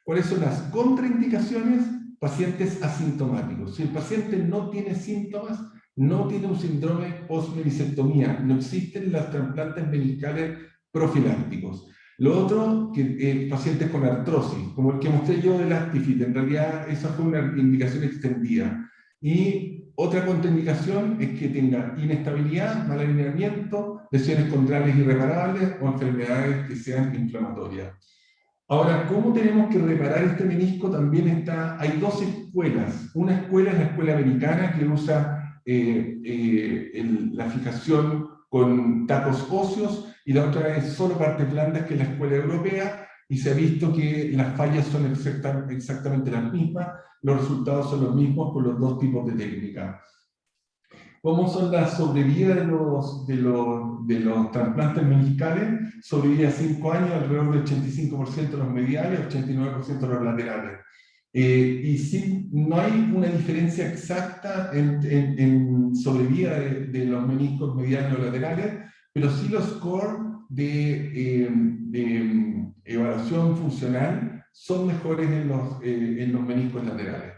Speaker 8: ¿Cuáles son las contraindicaciones? Pacientes asintomáticos. Si el paciente no tiene síntomas, no tiene un síndrome post-menisectomía, no existen los trasplantes meniscales profilácticos. Lo otro, que pacientes con artrosis, como el que mostré yo del Actifit, en realidad esa fue una indicación extendida. Y otra contraindicación es que tenga inestabilidad, mal alineamiento, lesiones condrales irreparables o enfermedades que sean inflamatorias. Ahora, ¿cómo tenemos que reparar este menisco? También hay dos escuelas. Una escuela es la escuela americana, que usa la fijación con tacos óseos, y la otra es solo partes blandas, que es la escuela europea, y se ha visto que las fallas son exactamente las mismas, los resultados son los mismos con los dos tipos de técnica. ¿Cómo son las sobrevidas de los trasplantes meniscales? Sobrevida 5 años, alrededor del 85% de los mediales, 89% de los laterales. Y sí, no hay una diferencia exacta en sobrevida de los meniscos mediales o laterales, pero sí los scores de evaluación funcional son mejores en los meniscos laterales.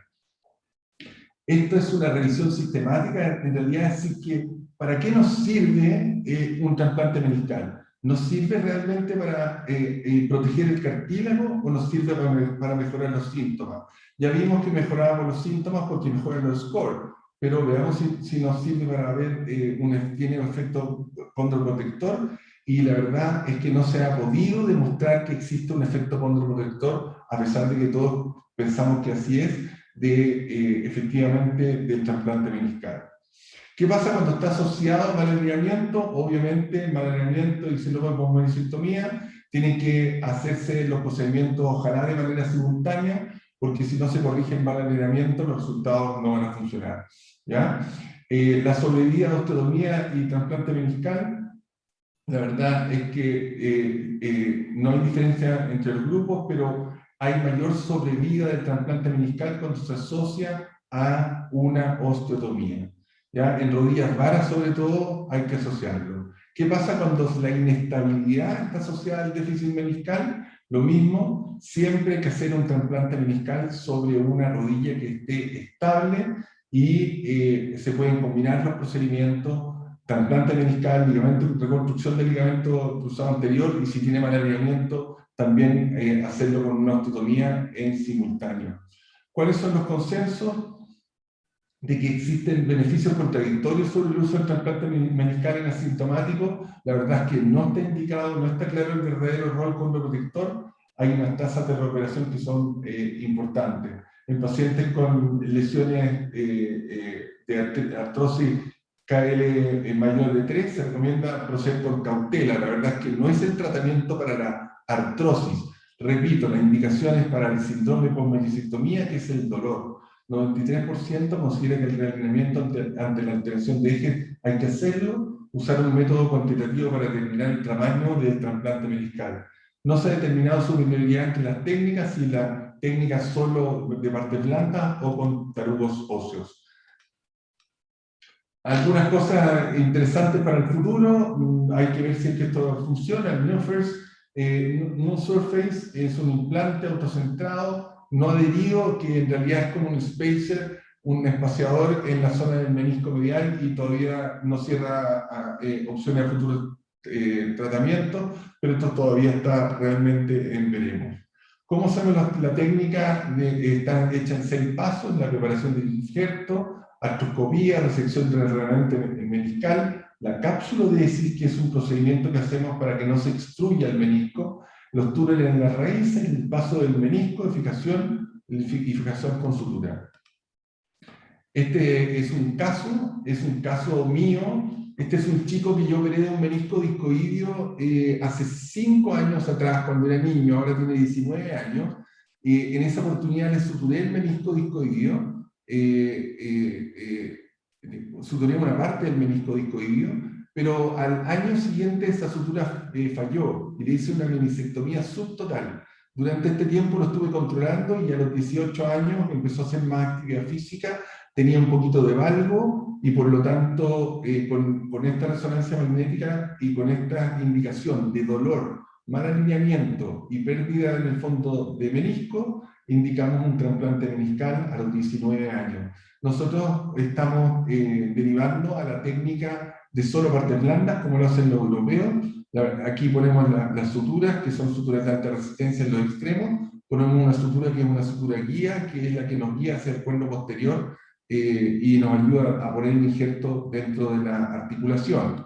Speaker 8: Esto es una revisión sistemática, en realidad, así que ¿para qué nos sirve un trasplante meniscal? ¿Nos sirve realmente para proteger el cartílago o nos sirve para mejorar los síntomas? Ya vimos que mejorábamos los síntomas porque mejoran los scores, pero veamos si nos sirve para ver, tiene un efecto condroprotector, y la verdad es que no se ha podido demostrar que existe un efecto condroprotector, a pesar de que todos pensamos que así es, efectivamente del trasplante meniscal. ¿Qué pasa cuando está asociado a mal alineamiento? Obviamente, mal alineamiento y síndrome con menisectomía tienen que hacerse los procedimientos, ojalá de manera simultánea, porque si no se corrige el mal alineamiento, los resultados no van a funcionar, ¿ya? La sobrevida de osteotomía y trasplante meniscal, la verdad es que no hay diferencia entre los grupos, pero hay mayor sobrevida del trasplante meniscal cuando se asocia a una osteotomía. ¿Ya? En rodillas varas, sobre todo, hay que asociarlo. ¿Qué pasa cuando la inestabilidad está asociada al déficit meniscal? Lo mismo, siempre hay que hacer un trasplante meniscal sobre una rodilla que esté estable, y se pueden combinar los procedimientos trasplante meniscal, ligamento, reconstrucción del ligamento cruzado anterior, y si tiene mal alineamiento, también hacerlo con una osteotomía en simultáneo. ¿Cuáles son los consensos? De que existen beneficios contradictorios sobre el uso del trasplante meniscal en asintomáticos. La verdad es que no está indicado, no está claro el verdadero rol condroprotector. Hay unas tasas de recuperación que son importantes. En pacientes con lesiones de artrosis KL mayor de 3 se recomienda proceder con cautela. La verdad es que no es el tratamiento para la artrosis. Repito, la indicación es para el síndrome de post-meniscectomía, que es el dolor. 93% considera que el realineamiento ante la alteración de eje hay que hacerlo, usar un método cuantitativo para determinar el tamaño del trasplante meniscal. No se ha determinado su superioridad entre las técnicas, si la técnica solo de partes blandas o con tarugos óseos. Algunas cosas interesantes para el futuro, hay que ver si es que esto funciona. El NeoSurface es un implante autocentrado, no adherido, que en realidad es como un spacer, un espaciador en la zona del menisco medial, y todavía no cierra opciones a futuros tratamientos, pero esto todavía está realmente en veremos. ¿Cómo sabemos la técnica? Está hecha en 6 pasos: la preparación del injerto, artroscopía, resección del remanente meniscal, la cápsulodesis, que es un procedimiento que hacemos para que no se extruya el menisco, los túneles en las raíces, el paso del menisco, fijación con sutura. Este es un caso mío. Este es un chico que yo operé de un menisco discoideo hace 5 años atrás, cuando era niño, ahora tiene 19 años. En esa oportunidad le suturé el menisco discoideo, suturé una parte del menisco discoideo, pero al año siguiente esa sutura falló y le hice una meniscectomía subtotal. Durante este tiempo lo estuve controlando, y a los 18 años empezó a hacer más actividad física, tenía un poquito de valgo, y por lo tanto con esta resonancia magnética y con esta indicación de dolor, mal alineamiento y pérdida en el fondo de menisco, indicamos un trasplante meniscal a los 19 años. Nosotros estamos derivando a la técnica de solo partes blandas, como lo hacen los europeos. Aquí ponemos las suturas, que son suturas de alta resistencia en los extremos. Ponemos una sutura que es una sutura guía, que es la que nos guía hacia el cuerno posterior y nos ayuda a poner el injerto dentro de la articulación.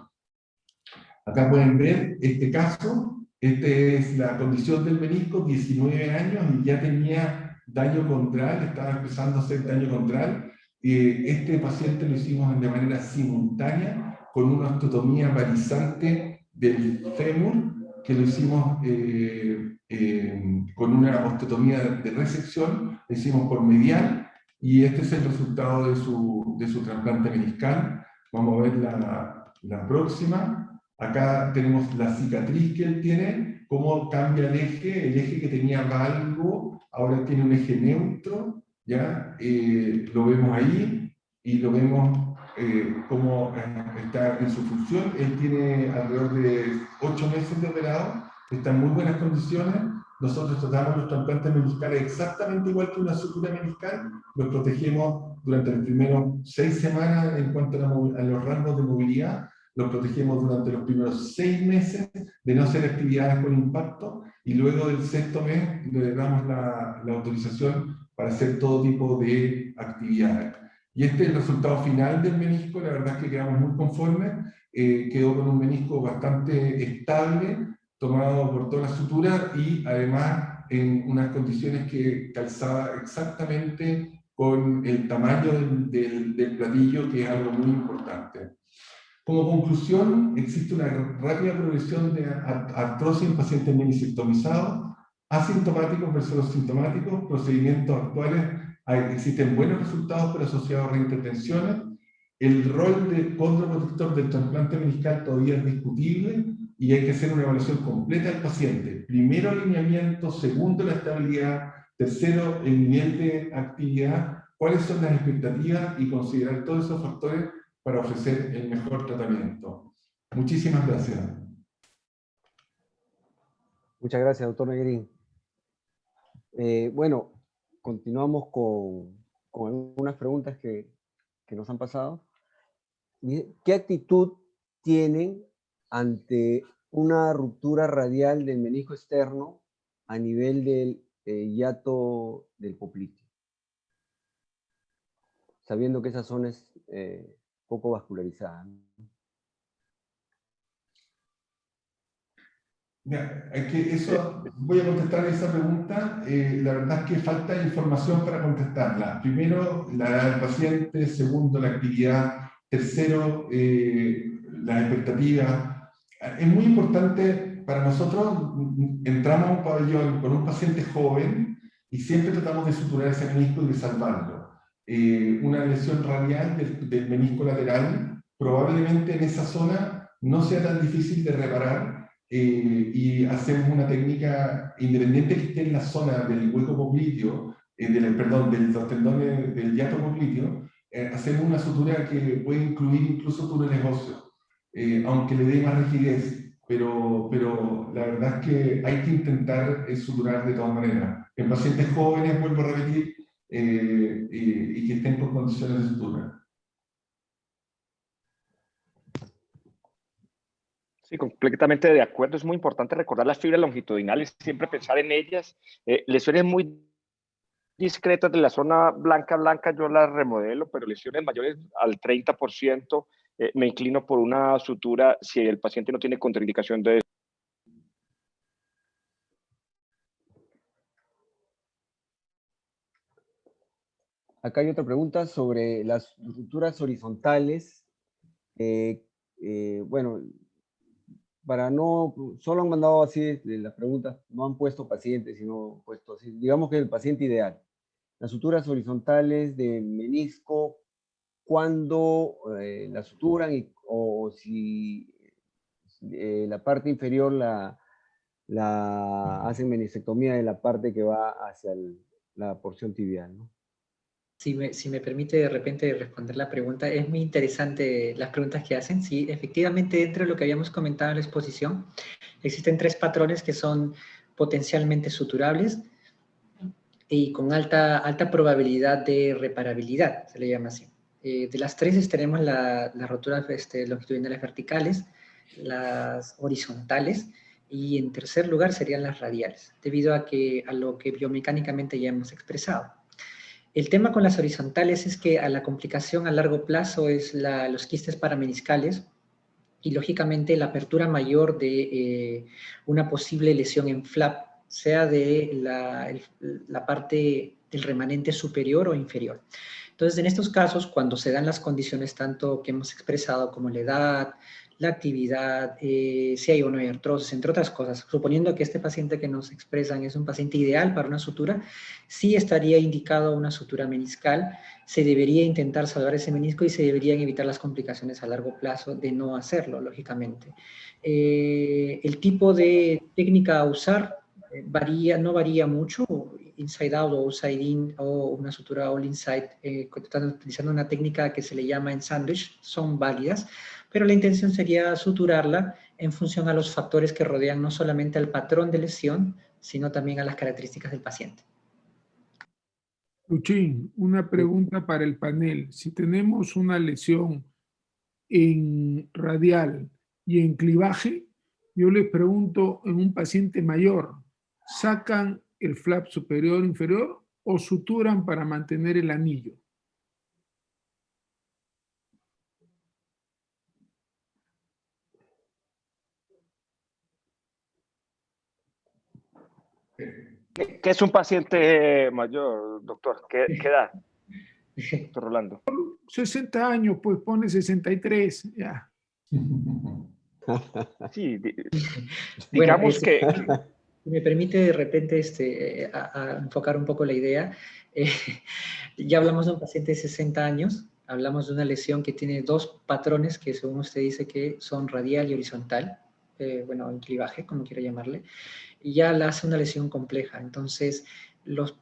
Speaker 8: Acá pueden ver este caso. Esta es la condición del menisco, 19 años, y ya tenía daño condral, estaba empezando a hacer daño condral. Este paciente lo hicimos de manera simultánea, con una osteotomía balizante del fémur, que lo hicimos con una osteotomía de resección, lo hicimos por medial, y este es el resultado de su trasplante meniscal. Vamos a ver la próxima. Acá tenemos la cicatriz que él tiene, cómo cambia el eje que tenía valgo, ahora tiene un eje neutro, ¿ya? Lo vemos ahí, y lo vemos cómo está en su función. Él tiene alrededor de 8 meses de operado, está en muy buenas condiciones. Nosotros tratamos los trasplantes meniscales exactamente igual que una sutura meniscal, los protegemos durante los primeros 6 semanas en cuanto a los rangos de movilidad, los protegemos durante los primeros 6 meses de no hacer actividades con impacto, y luego del 6º mes le damos la autorización para hacer todo tipo de actividades. Y este es el resultado final del menisco. La verdad es que quedamos muy conformes, quedó con un menisco bastante estable, tomado por toda la sutura, y además en unas condiciones que calzaba exactamente con el tamaño del platillo, que es algo muy importante. Como conclusión, existe una rápida progresión de artrosis en pacientes menisectomizados, asintomáticos versus sintomáticos. Procedimientos actuales, existen buenos resultados, pero asociados a reintervenciones. El rol de condroprotector del trasplante meniscal todavía es discutible, y hay que hacer una evaluación completa del paciente. Primero, alineamiento; segundo, la estabilidad; tercero, el nivel de actividad, cuáles son las expectativas, y considerar todos esos factores para ofrecer el mejor tratamiento. Muchísimas gracias.
Speaker 2: Muchas gracias, doctor Negrín. Bueno, continuamos con algunas preguntas que nos han pasado. ¿Qué actitud tienen ante una ruptura radial del menisco externo a nivel del hiato del popliteo, sabiendo que esa zona es poco vascularizada, ¿no?
Speaker 8: Mira, voy a contestar esa pregunta. La verdad es que falta información para contestarla. Primero, la edad del paciente. Segundo, la actividad. Tercero, las expectativas. Es muy importante para nosotros. Entramos a un pabellón con un paciente joven y siempre tratamos de suturar ese menisco y de salvarlo. Una lesión radial del menisco lateral, probablemente en esa zona no sea tan difícil de reparar. Y hacemos una técnica independiente que esté en la zona del hueco popliteo, de los tendones del hiato popliteo, hacemos una sutura que puede incluir incluso túneles óseos, aunque le dé más rigidez, pero la verdad es que hay que intentar suturar de todas maneras. En pacientes jóvenes, vuelvo a repetir, y que estén con condiciones de sutura.
Speaker 5: Sí, completamente de acuerdo. Es muy importante recordar las fibras longitudinales, siempre pensar en ellas. Lesiones muy discretas de la zona blanca, yo las remodelo, pero lesiones mayores al 30%, me inclino por una sutura si el paciente no tiene contraindicación de...
Speaker 2: Acá hay otra pregunta sobre las rupturas horizontales. Bueno, solo han mandado así las preguntas, no han puesto pacientes, sino puesto así, digamos que el paciente ideal. Las suturas horizontales de menisco, ¿cuándo la suturan o si la parte inferior la hacen meniscectomía de la parte que va hacia la porción tibial, ¿no?
Speaker 3: Si me permite de repente responder la pregunta, es muy interesante las preguntas que hacen. Sí, efectivamente, dentro de lo que habíamos comentado en la exposición, existen 3 patrones que son potencialmente suturables y con alta probabilidad de reparabilidad, se le llama así. De las 3 tenemos las roturas longitudinales verticales, las horizontales, y en tercer lugar serían las radiales, debido a lo que biomecánicamente ya hemos expresado. El tema con las horizontales es que a la complicación a largo plazo es los quistes parameniscales y lógicamente la apertura mayor de una posible lesión en flap, sea de la parte del remanente superior o inferior. Entonces, en estos casos, cuando se dan las condiciones tanto que hemos expresado como la edad, la actividad, si hay o no hay artrosis, entre otras cosas, suponiendo que este paciente que nos expresan es un paciente ideal para una sutura, sí estaría indicado una sutura meniscal, se debería intentar salvar ese menisco y se deberían evitar las complicaciones a largo plazo de no hacerlo, lógicamente. El tipo de técnica a usar no varía mucho, inside out o outside in o una sutura all inside, están utilizando una técnica que se le llama en sándwich, son válidas, pero la intención sería suturarla en función a los factores que rodean no solamente al patrón de lesión, sino también a las características del paciente.
Speaker 7: Luchín, una pregunta para el panel. Si tenemos una lesión en radial y en clivaje, yo les pregunto, en un paciente mayor, ¿sacan el flap superior inferior o suturan para mantener el anillo?
Speaker 5: ¿Qué es un paciente mayor, doctor? ¿Qué edad, doctor Rolando?
Speaker 7: 60 años, pues pone 63, ya.
Speaker 5: Sí,
Speaker 3: Bueno,
Speaker 5: digamos que...
Speaker 3: Si me permite de repente a enfocar un poco la idea, ya hablamos de un paciente de 60 años, hablamos de una lesión que tiene 2 patrones que según usted dice que son radial y horizontal, bueno, en clivaje, como quiera llamarle, y ya la hace una lesión compleja. Entonces,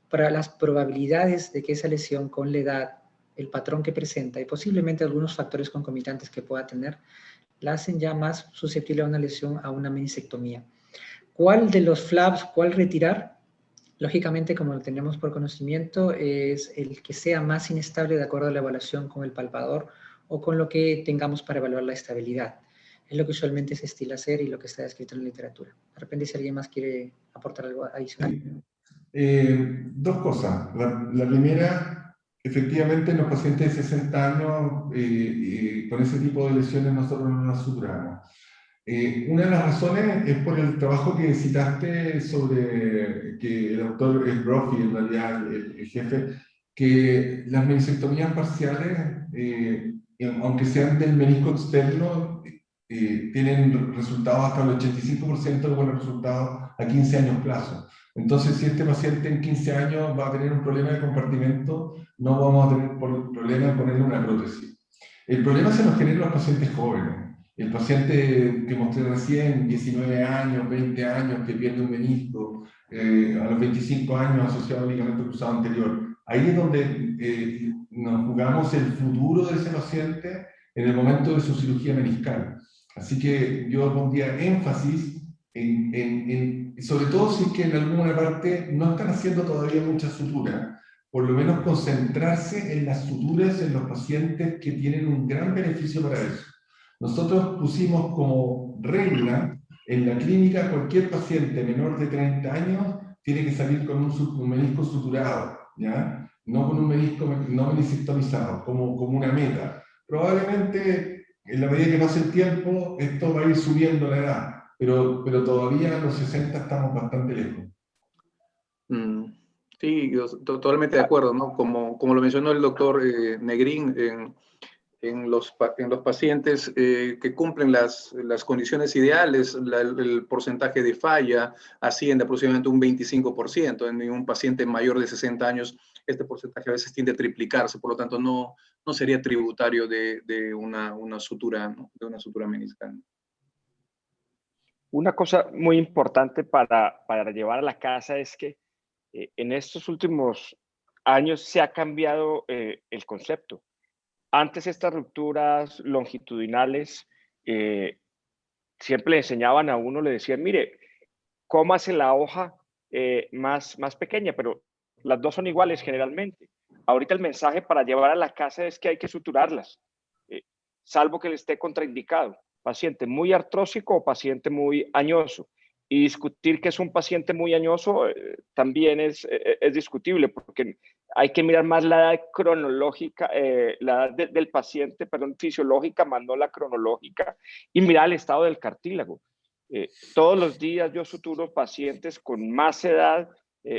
Speaker 3: para las probabilidades de que esa lesión con la edad, el patrón que presenta y posiblemente algunos factores concomitantes que pueda tener, la hacen ya más susceptible a una lesión, a una meniscectomía. ¿Cuál de los flaps, cuál retirar? Lógicamente, como lo tenemos por conocimiento, es el que sea más inestable de acuerdo a la evaluación con el palpador o con lo que tengamos para evaluar la estabilidad. Es lo que usualmente se estila hacer y lo que está escrito en la literatura. De repente, si alguien más quiere aportar algo adicional.
Speaker 8: Dos cosas. La primera, efectivamente, en los pacientes de 60 años, con ese tipo de lesiones nosotros no las suturamos. Una de las razones es por el trabajo que citaste sobre que el doctor Brophy, en realidad el jefe, que las meniscectomías parciales, aunque sean del menisco externo, tienen resultados hasta el 85% de buenos resultados a 15 años plazo. Entonces, si este paciente en 15 años va a tener un problema de compartimento, no vamos a tener problema en ponerle una prótesis. El problema se nos genera en los pacientes jóvenes. El paciente que mostré recién, 19 años, 20 años, que pierde un menisco, a los 25 años asociado al ligamento cruzado anterior. Ahí es donde nos jugamos el futuro de ese paciente en el momento de su cirugía meniscal. Así que yo pondría énfasis sobre todo si es que en alguna parte no están haciendo todavía mucha sutura, por lo menos concentrarse en las suturas en los pacientes que tienen un gran beneficio para eso. Nosotros pusimos como regla en la clínica cualquier paciente menor de 30 años tiene que salir con un menisco suturado, ¿ya? No con un menisco no meniscectomizado, como una meta. Probablemente en la medida que pase el tiempo esto va a ir subiendo la edad, pero todavía a los 60 estamos bastante lejos.
Speaker 4: Sí, yo totalmente de acuerdo, ¿no? Como lo mencionó el doctor Negrín, en los pacientes que cumplen las condiciones ideales, el porcentaje de falla asciende aproximadamente un 25%. En un paciente mayor de 60 años, este porcentaje a veces tiende a triplicarse, por lo tanto no sería tributario de una sutura, ¿no? De una sutura meniscal.
Speaker 5: Una cosa muy importante para llevar a la casa es que en estos últimos años se ha cambiado el concepto. Antes estas rupturas longitudinales siempre le enseñaban a uno, le decían, mire, cómase la hoja más pequeña, pero las dos son iguales generalmente. Ahorita el mensaje para llevar a la casa es que hay que suturarlas, salvo que le esté contraindicado. Paciente muy artrósico o paciente muy añoso. Y discutir que es un paciente muy añoso también es discutible, porque hay que mirar más la edad cronológica, la edad del paciente, perdón, fisiológica, más no la cronológica, y mirar el estado del cartílago. Todos los días yo suturo pacientes con más edad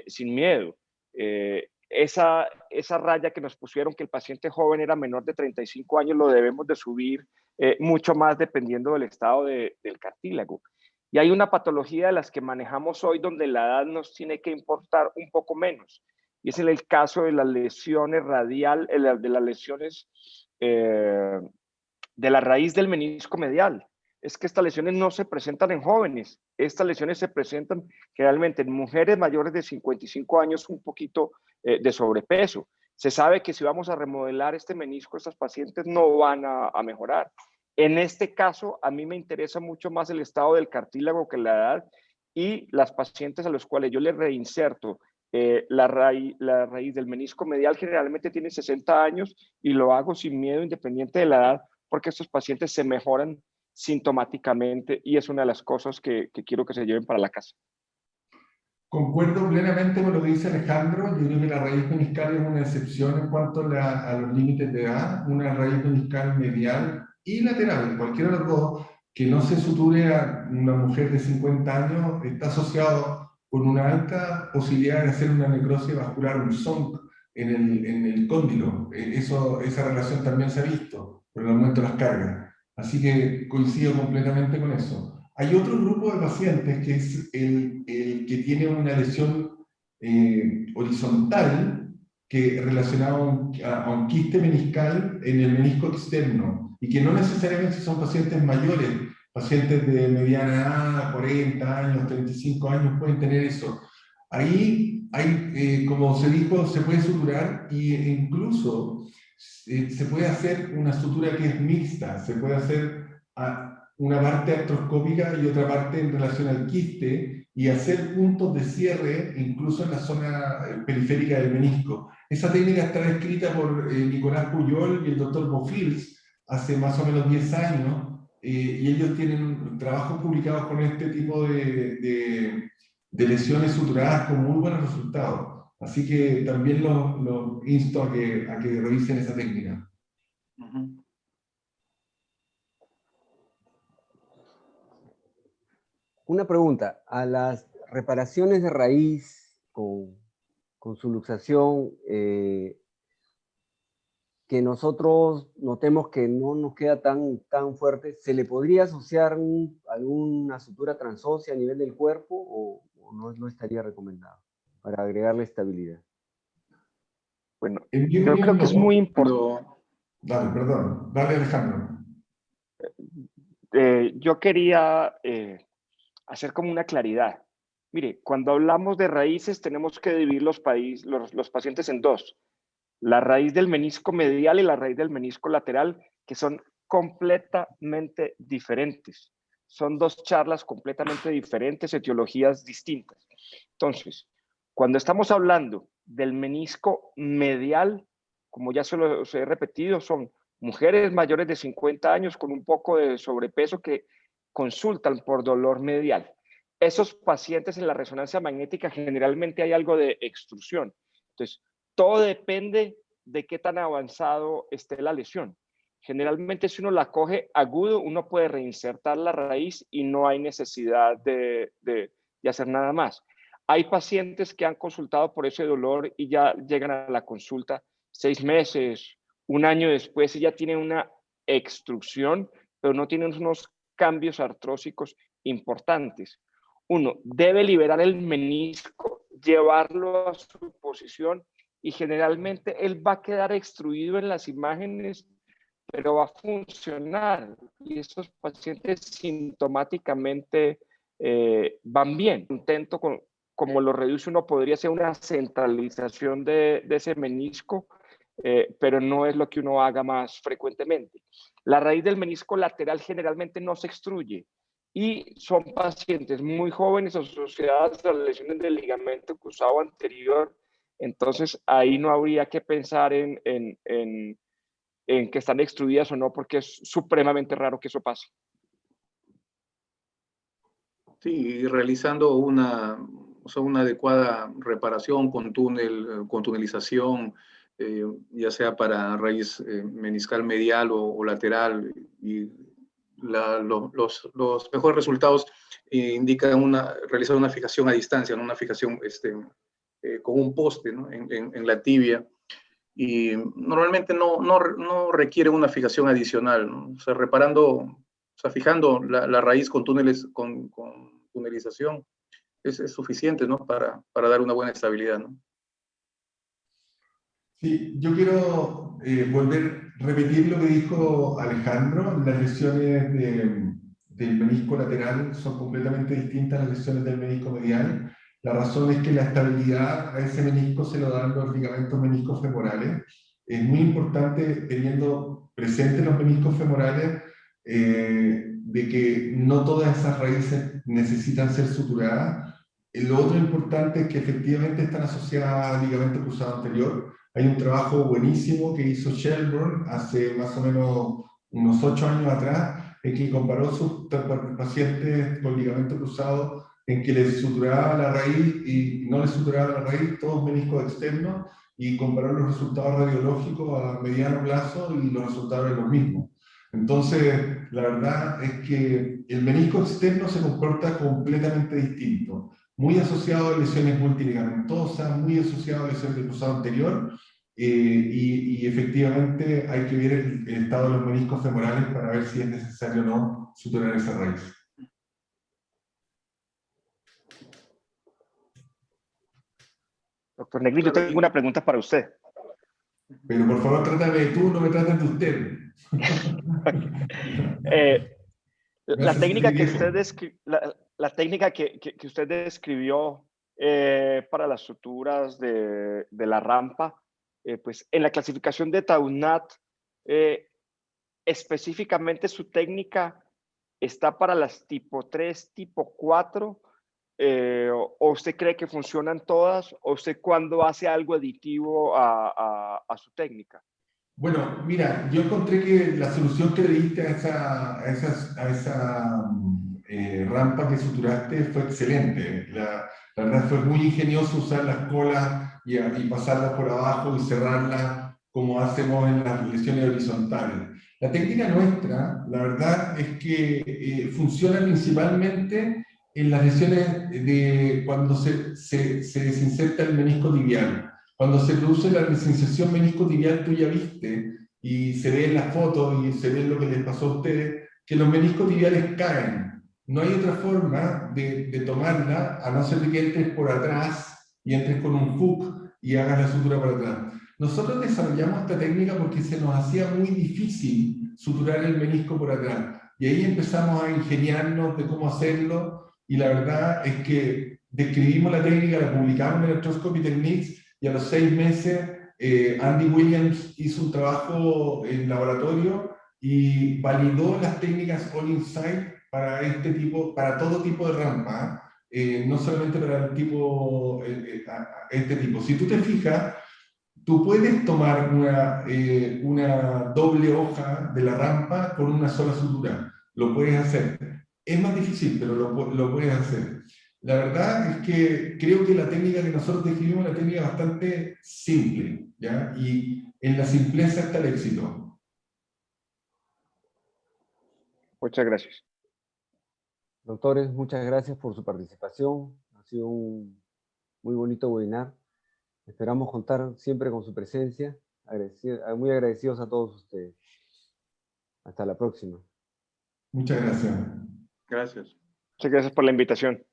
Speaker 5: sin miedo. Esa raya que nos pusieron que el paciente joven era menor de 35 años lo debemos de subir mucho más dependiendo del estado del cartílago. Y hay una patología de las que manejamos hoy donde la edad nos tiene que importar un poco menos. Y es en el caso de las lesiones radial, de las lesiones de la raíz del menisco medial. Es que estas lesiones no se presentan en jóvenes. Estas lesiones se presentan generalmente en mujeres mayores de 55 años, un poquito de sobrepeso. Se sabe que si vamos a remodelar este menisco, estas pacientes no van a mejorar. En este caso, a mí me interesa mucho más el estado del cartílago que la edad, y las pacientes a los cuales yo les reinserto la raíz del menisco medial generalmente tienen 60 años y lo hago sin miedo independiente de la edad, porque estos pacientes se mejoran sintomáticamente y es una de las cosas que quiero que se lleven para la casa.
Speaker 8: Concuerdo plenamente con lo que dice Alejandro. Yo creo que la raíz meniscal es una excepción en cuanto a los límites de edad. Una raíz meniscal medial y lateral, cualquiera de los dos, que no se suture a una mujer de 50 años, está asociado con una alta posibilidad de hacer una necrosis vascular, un SONC, en el cóndilo. Esa relación también se ha visto por el aumento de las cargas. Así que coincido completamente con eso. Hay otro grupo de pacientes que es el que tiene una lesión horizontal que relacionado a un quiste meniscal en el menisco externo, y que no necesariamente son pacientes mayores, pacientes de mediana edad, 40 años, 35 años pueden tener eso. Ahí hay, como se dijo, se puede suturar e incluso se puede hacer una sutura que es mixta, se puede hacer una parte artroscópica y otra parte en relación al quiste, y hacer puntos de cierre incluso en la zona periférica del menisco. Esa técnica está descrita por Nicolás Puyol y el doctor Bofils hace más o menos 10 años, y ellos tienen trabajos publicados con este tipo de lesiones suturadas con muy buenos resultados. Así que también los insto a que revisen esa técnica.
Speaker 2: Una pregunta, a las reparaciones de raíz con su luxación, que nosotros notemos que no nos queda tan fuerte, ¿se le podría asociar alguna sutura transósea a nivel del cuerpo o no estaría recomendado para agregarle estabilidad?
Speaker 5: Bueno,
Speaker 8: En mi
Speaker 5: yo creo
Speaker 8: opinión,
Speaker 5: que es muy importante.
Speaker 8: Dale, perdón. Dale, Alejandro.
Speaker 5: Yo quería hacer como una claridad. Mire, cuando hablamos de raíces tenemos que dividir los pacientes en dos. La raíz del menisco medial y la raíz del menisco lateral, que son completamente diferentes. Son dos charlas completamente diferentes, etiologías distintas. Entonces, cuando estamos hablando del menisco medial, como ya se los he repetido, son mujeres mayores de 50 años con un poco de sobrepeso que consultan por dolor medial. Esos pacientes en la resonancia magnética generalmente hay algo de extrusión. Entonces, todo depende de qué tan avanzado esté la lesión. Generalmente, si uno la coge agudo, uno puede reinsertar la raíz y no hay necesidad de hacer nada más. Hay pacientes que han consultado por ese dolor y ya llegan a la consulta 6 meses, 1 año después y ya tienen una extrusión, pero no tienen unos cambios artrósicos importantes. Uno debe liberar el menisco, llevarlo a su posición y generalmente él va a quedar extruido en las imágenes, pero va a funcionar. Y esos pacientes sintomáticamente van bien. Intento como lo reduce uno, podría ser una centralización de ese menisco, pero no es lo que uno haga más frecuentemente. La raíz del menisco lateral generalmente no se extruye y son pacientes muy jóvenes asociadas a lesiones del ligamento cruzado anterior. Entonces, ahí no habría que pensar en que están extruidas o no, porque es supremamente raro que eso pase.
Speaker 4: Sí, realizando una adecuada reparación con tunelización, ya sea para raíz meniscal medial o lateral, y los mejores resultados indican realizar una fijación a distancia, ¿no? Una fijación con un poste, ¿no? en la tibia. Y normalmente no requiere una fijación adicional, ¿no? O sea, fijando la raíz con túneles, con tunelización, es suficiente, ¿no? Para dar una buena estabilidad, ¿no?
Speaker 8: Sí, yo quiero repetir lo que dijo Alejandro. Las lesiones del menisco lateral son completamente distintas a las lesiones del menisco medial. La razón es que la estabilidad a ese menisco se lo dan los ligamentos meniscos femorales. Es muy importante, teniendo presentes los meniscos femorales, de que no todas esas raíces necesitan ser suturadas. Lo otro importante es que efectivamente están asociadas al ligamento cruzado anterior. Hay un trabajo buenísimo que hizo Shelburne hace más o menos unos 8 años atrás, en que comparó sus pacientes con ligamento cruzado, en que les suturaba la raíz y no les suturaba la raíz, todos meniscos externos, y comparó los resultados radiológicos a mediano plazo y los resultados eran los mismos. Entonces, la verdad es que el menisco externo se comporta completamente distinto, muy asociado a lesiones multiligamentosas, muy asociado a lesiones de cruzado anterior, y efectivamente hay que ver el estado de los meniscos femorales para ver si es necesario o no suturar esa raíz.
Speaker 5: Doctor Negri, yo tengo una pregunta para usted.
Speaker 8: Pero por favor, trátame de tú, no me traten de usted.
Speaker 5: La técnica que usted describió para las suturas de la rampa, pues en la clasificación de Taunat, específicamente su técnica está para las tipo 3, tipo 4, o usted cree que funcionan todas, o usted cuando hace algo aditivo a su técnica.
Speaker 8: Bueno, mira, yo encontré que la solución que le diste a esa rampa que suturaste fue excelente. La verdad fue muy ingenioso usar las colas y pasarlas por abajo y cerrarlas como hacemos en las lesiones horizontales. La técnica nuestra, la verdad es que funciona principalmente en las lesiones de cuando se desinserta el menisco tibial. Cuando se produce la desinserción menisco-tibial, tú ya viste, y se ve en las fotos y se ve lo que les pasó a ustedes, que los meniscos tibiales caen. No hay otra forma de tomarla, a no ser que entres por atrás y entres con un hook y hagas la sutura para atrás. Nosotros desarrollamos esta técnica porque se nos hacía muy difícil suturar el menisco por atrás. Y ahí empezamos a ingeniarnos de cómo hacerlo, y la verdad es que describimos la técnica, la publicamos en Arthroscopy Techniques, y a los 6 meses Andy Williams hizo un trabajo en laboratorio y validó las técnicas All Inside para para todo tipo de rampa, no solamente para el tipo, este tipo. Si tú te fijas, tú puedes tomar una doble hoja de la rampa con una sola sutura. Lo puedes hacer. Es más difícil, pero lo puedes hacer. La verdad es que creo que la técnica que nosotros describimos es una técnica bastante simple, ¿ya? Y en la simpleza está el éxito.
Speaker 5: Muchas gracias.
Speaker 2: Doctores, muchas gracias por su participación. Ha sido un muy bonito webinar. Esperamos contar siempre con su presencia. Muy agradecidos a todos ustedes. Hasta la próxima.
Speaker 8: Muchas gracias.
Speaker 4: Gracias.
Speaker 5: Muchas gracias por la invitación.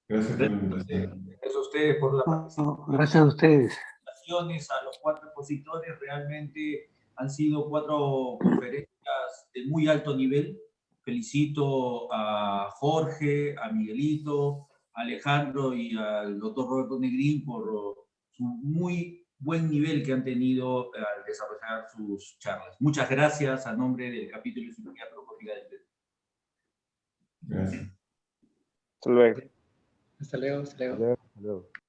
Speaker 8: Gracias por la invitación.
Speaker 1: Gracias a ustedes por la participación.
Speaker 2: Gracias a ustedes.
Speaker 1: A los 4 expositores, realmente han sido 4 conferencias de muy alto nivel. Felicito a Jorge, a Miguelito, a Alejandro y al doctor Roberto Negrín por su muy buen nivel que han tenido al desarrollar sus charlas. Muchas gracias a nombre del capítulo de cirugía traumática del Perú.
Speaker 8: Gracias.
Speaker 5: Hasta luego.
Speaker 3: Hasta luego, hasta luego.
Speaker 2: Hasta luego.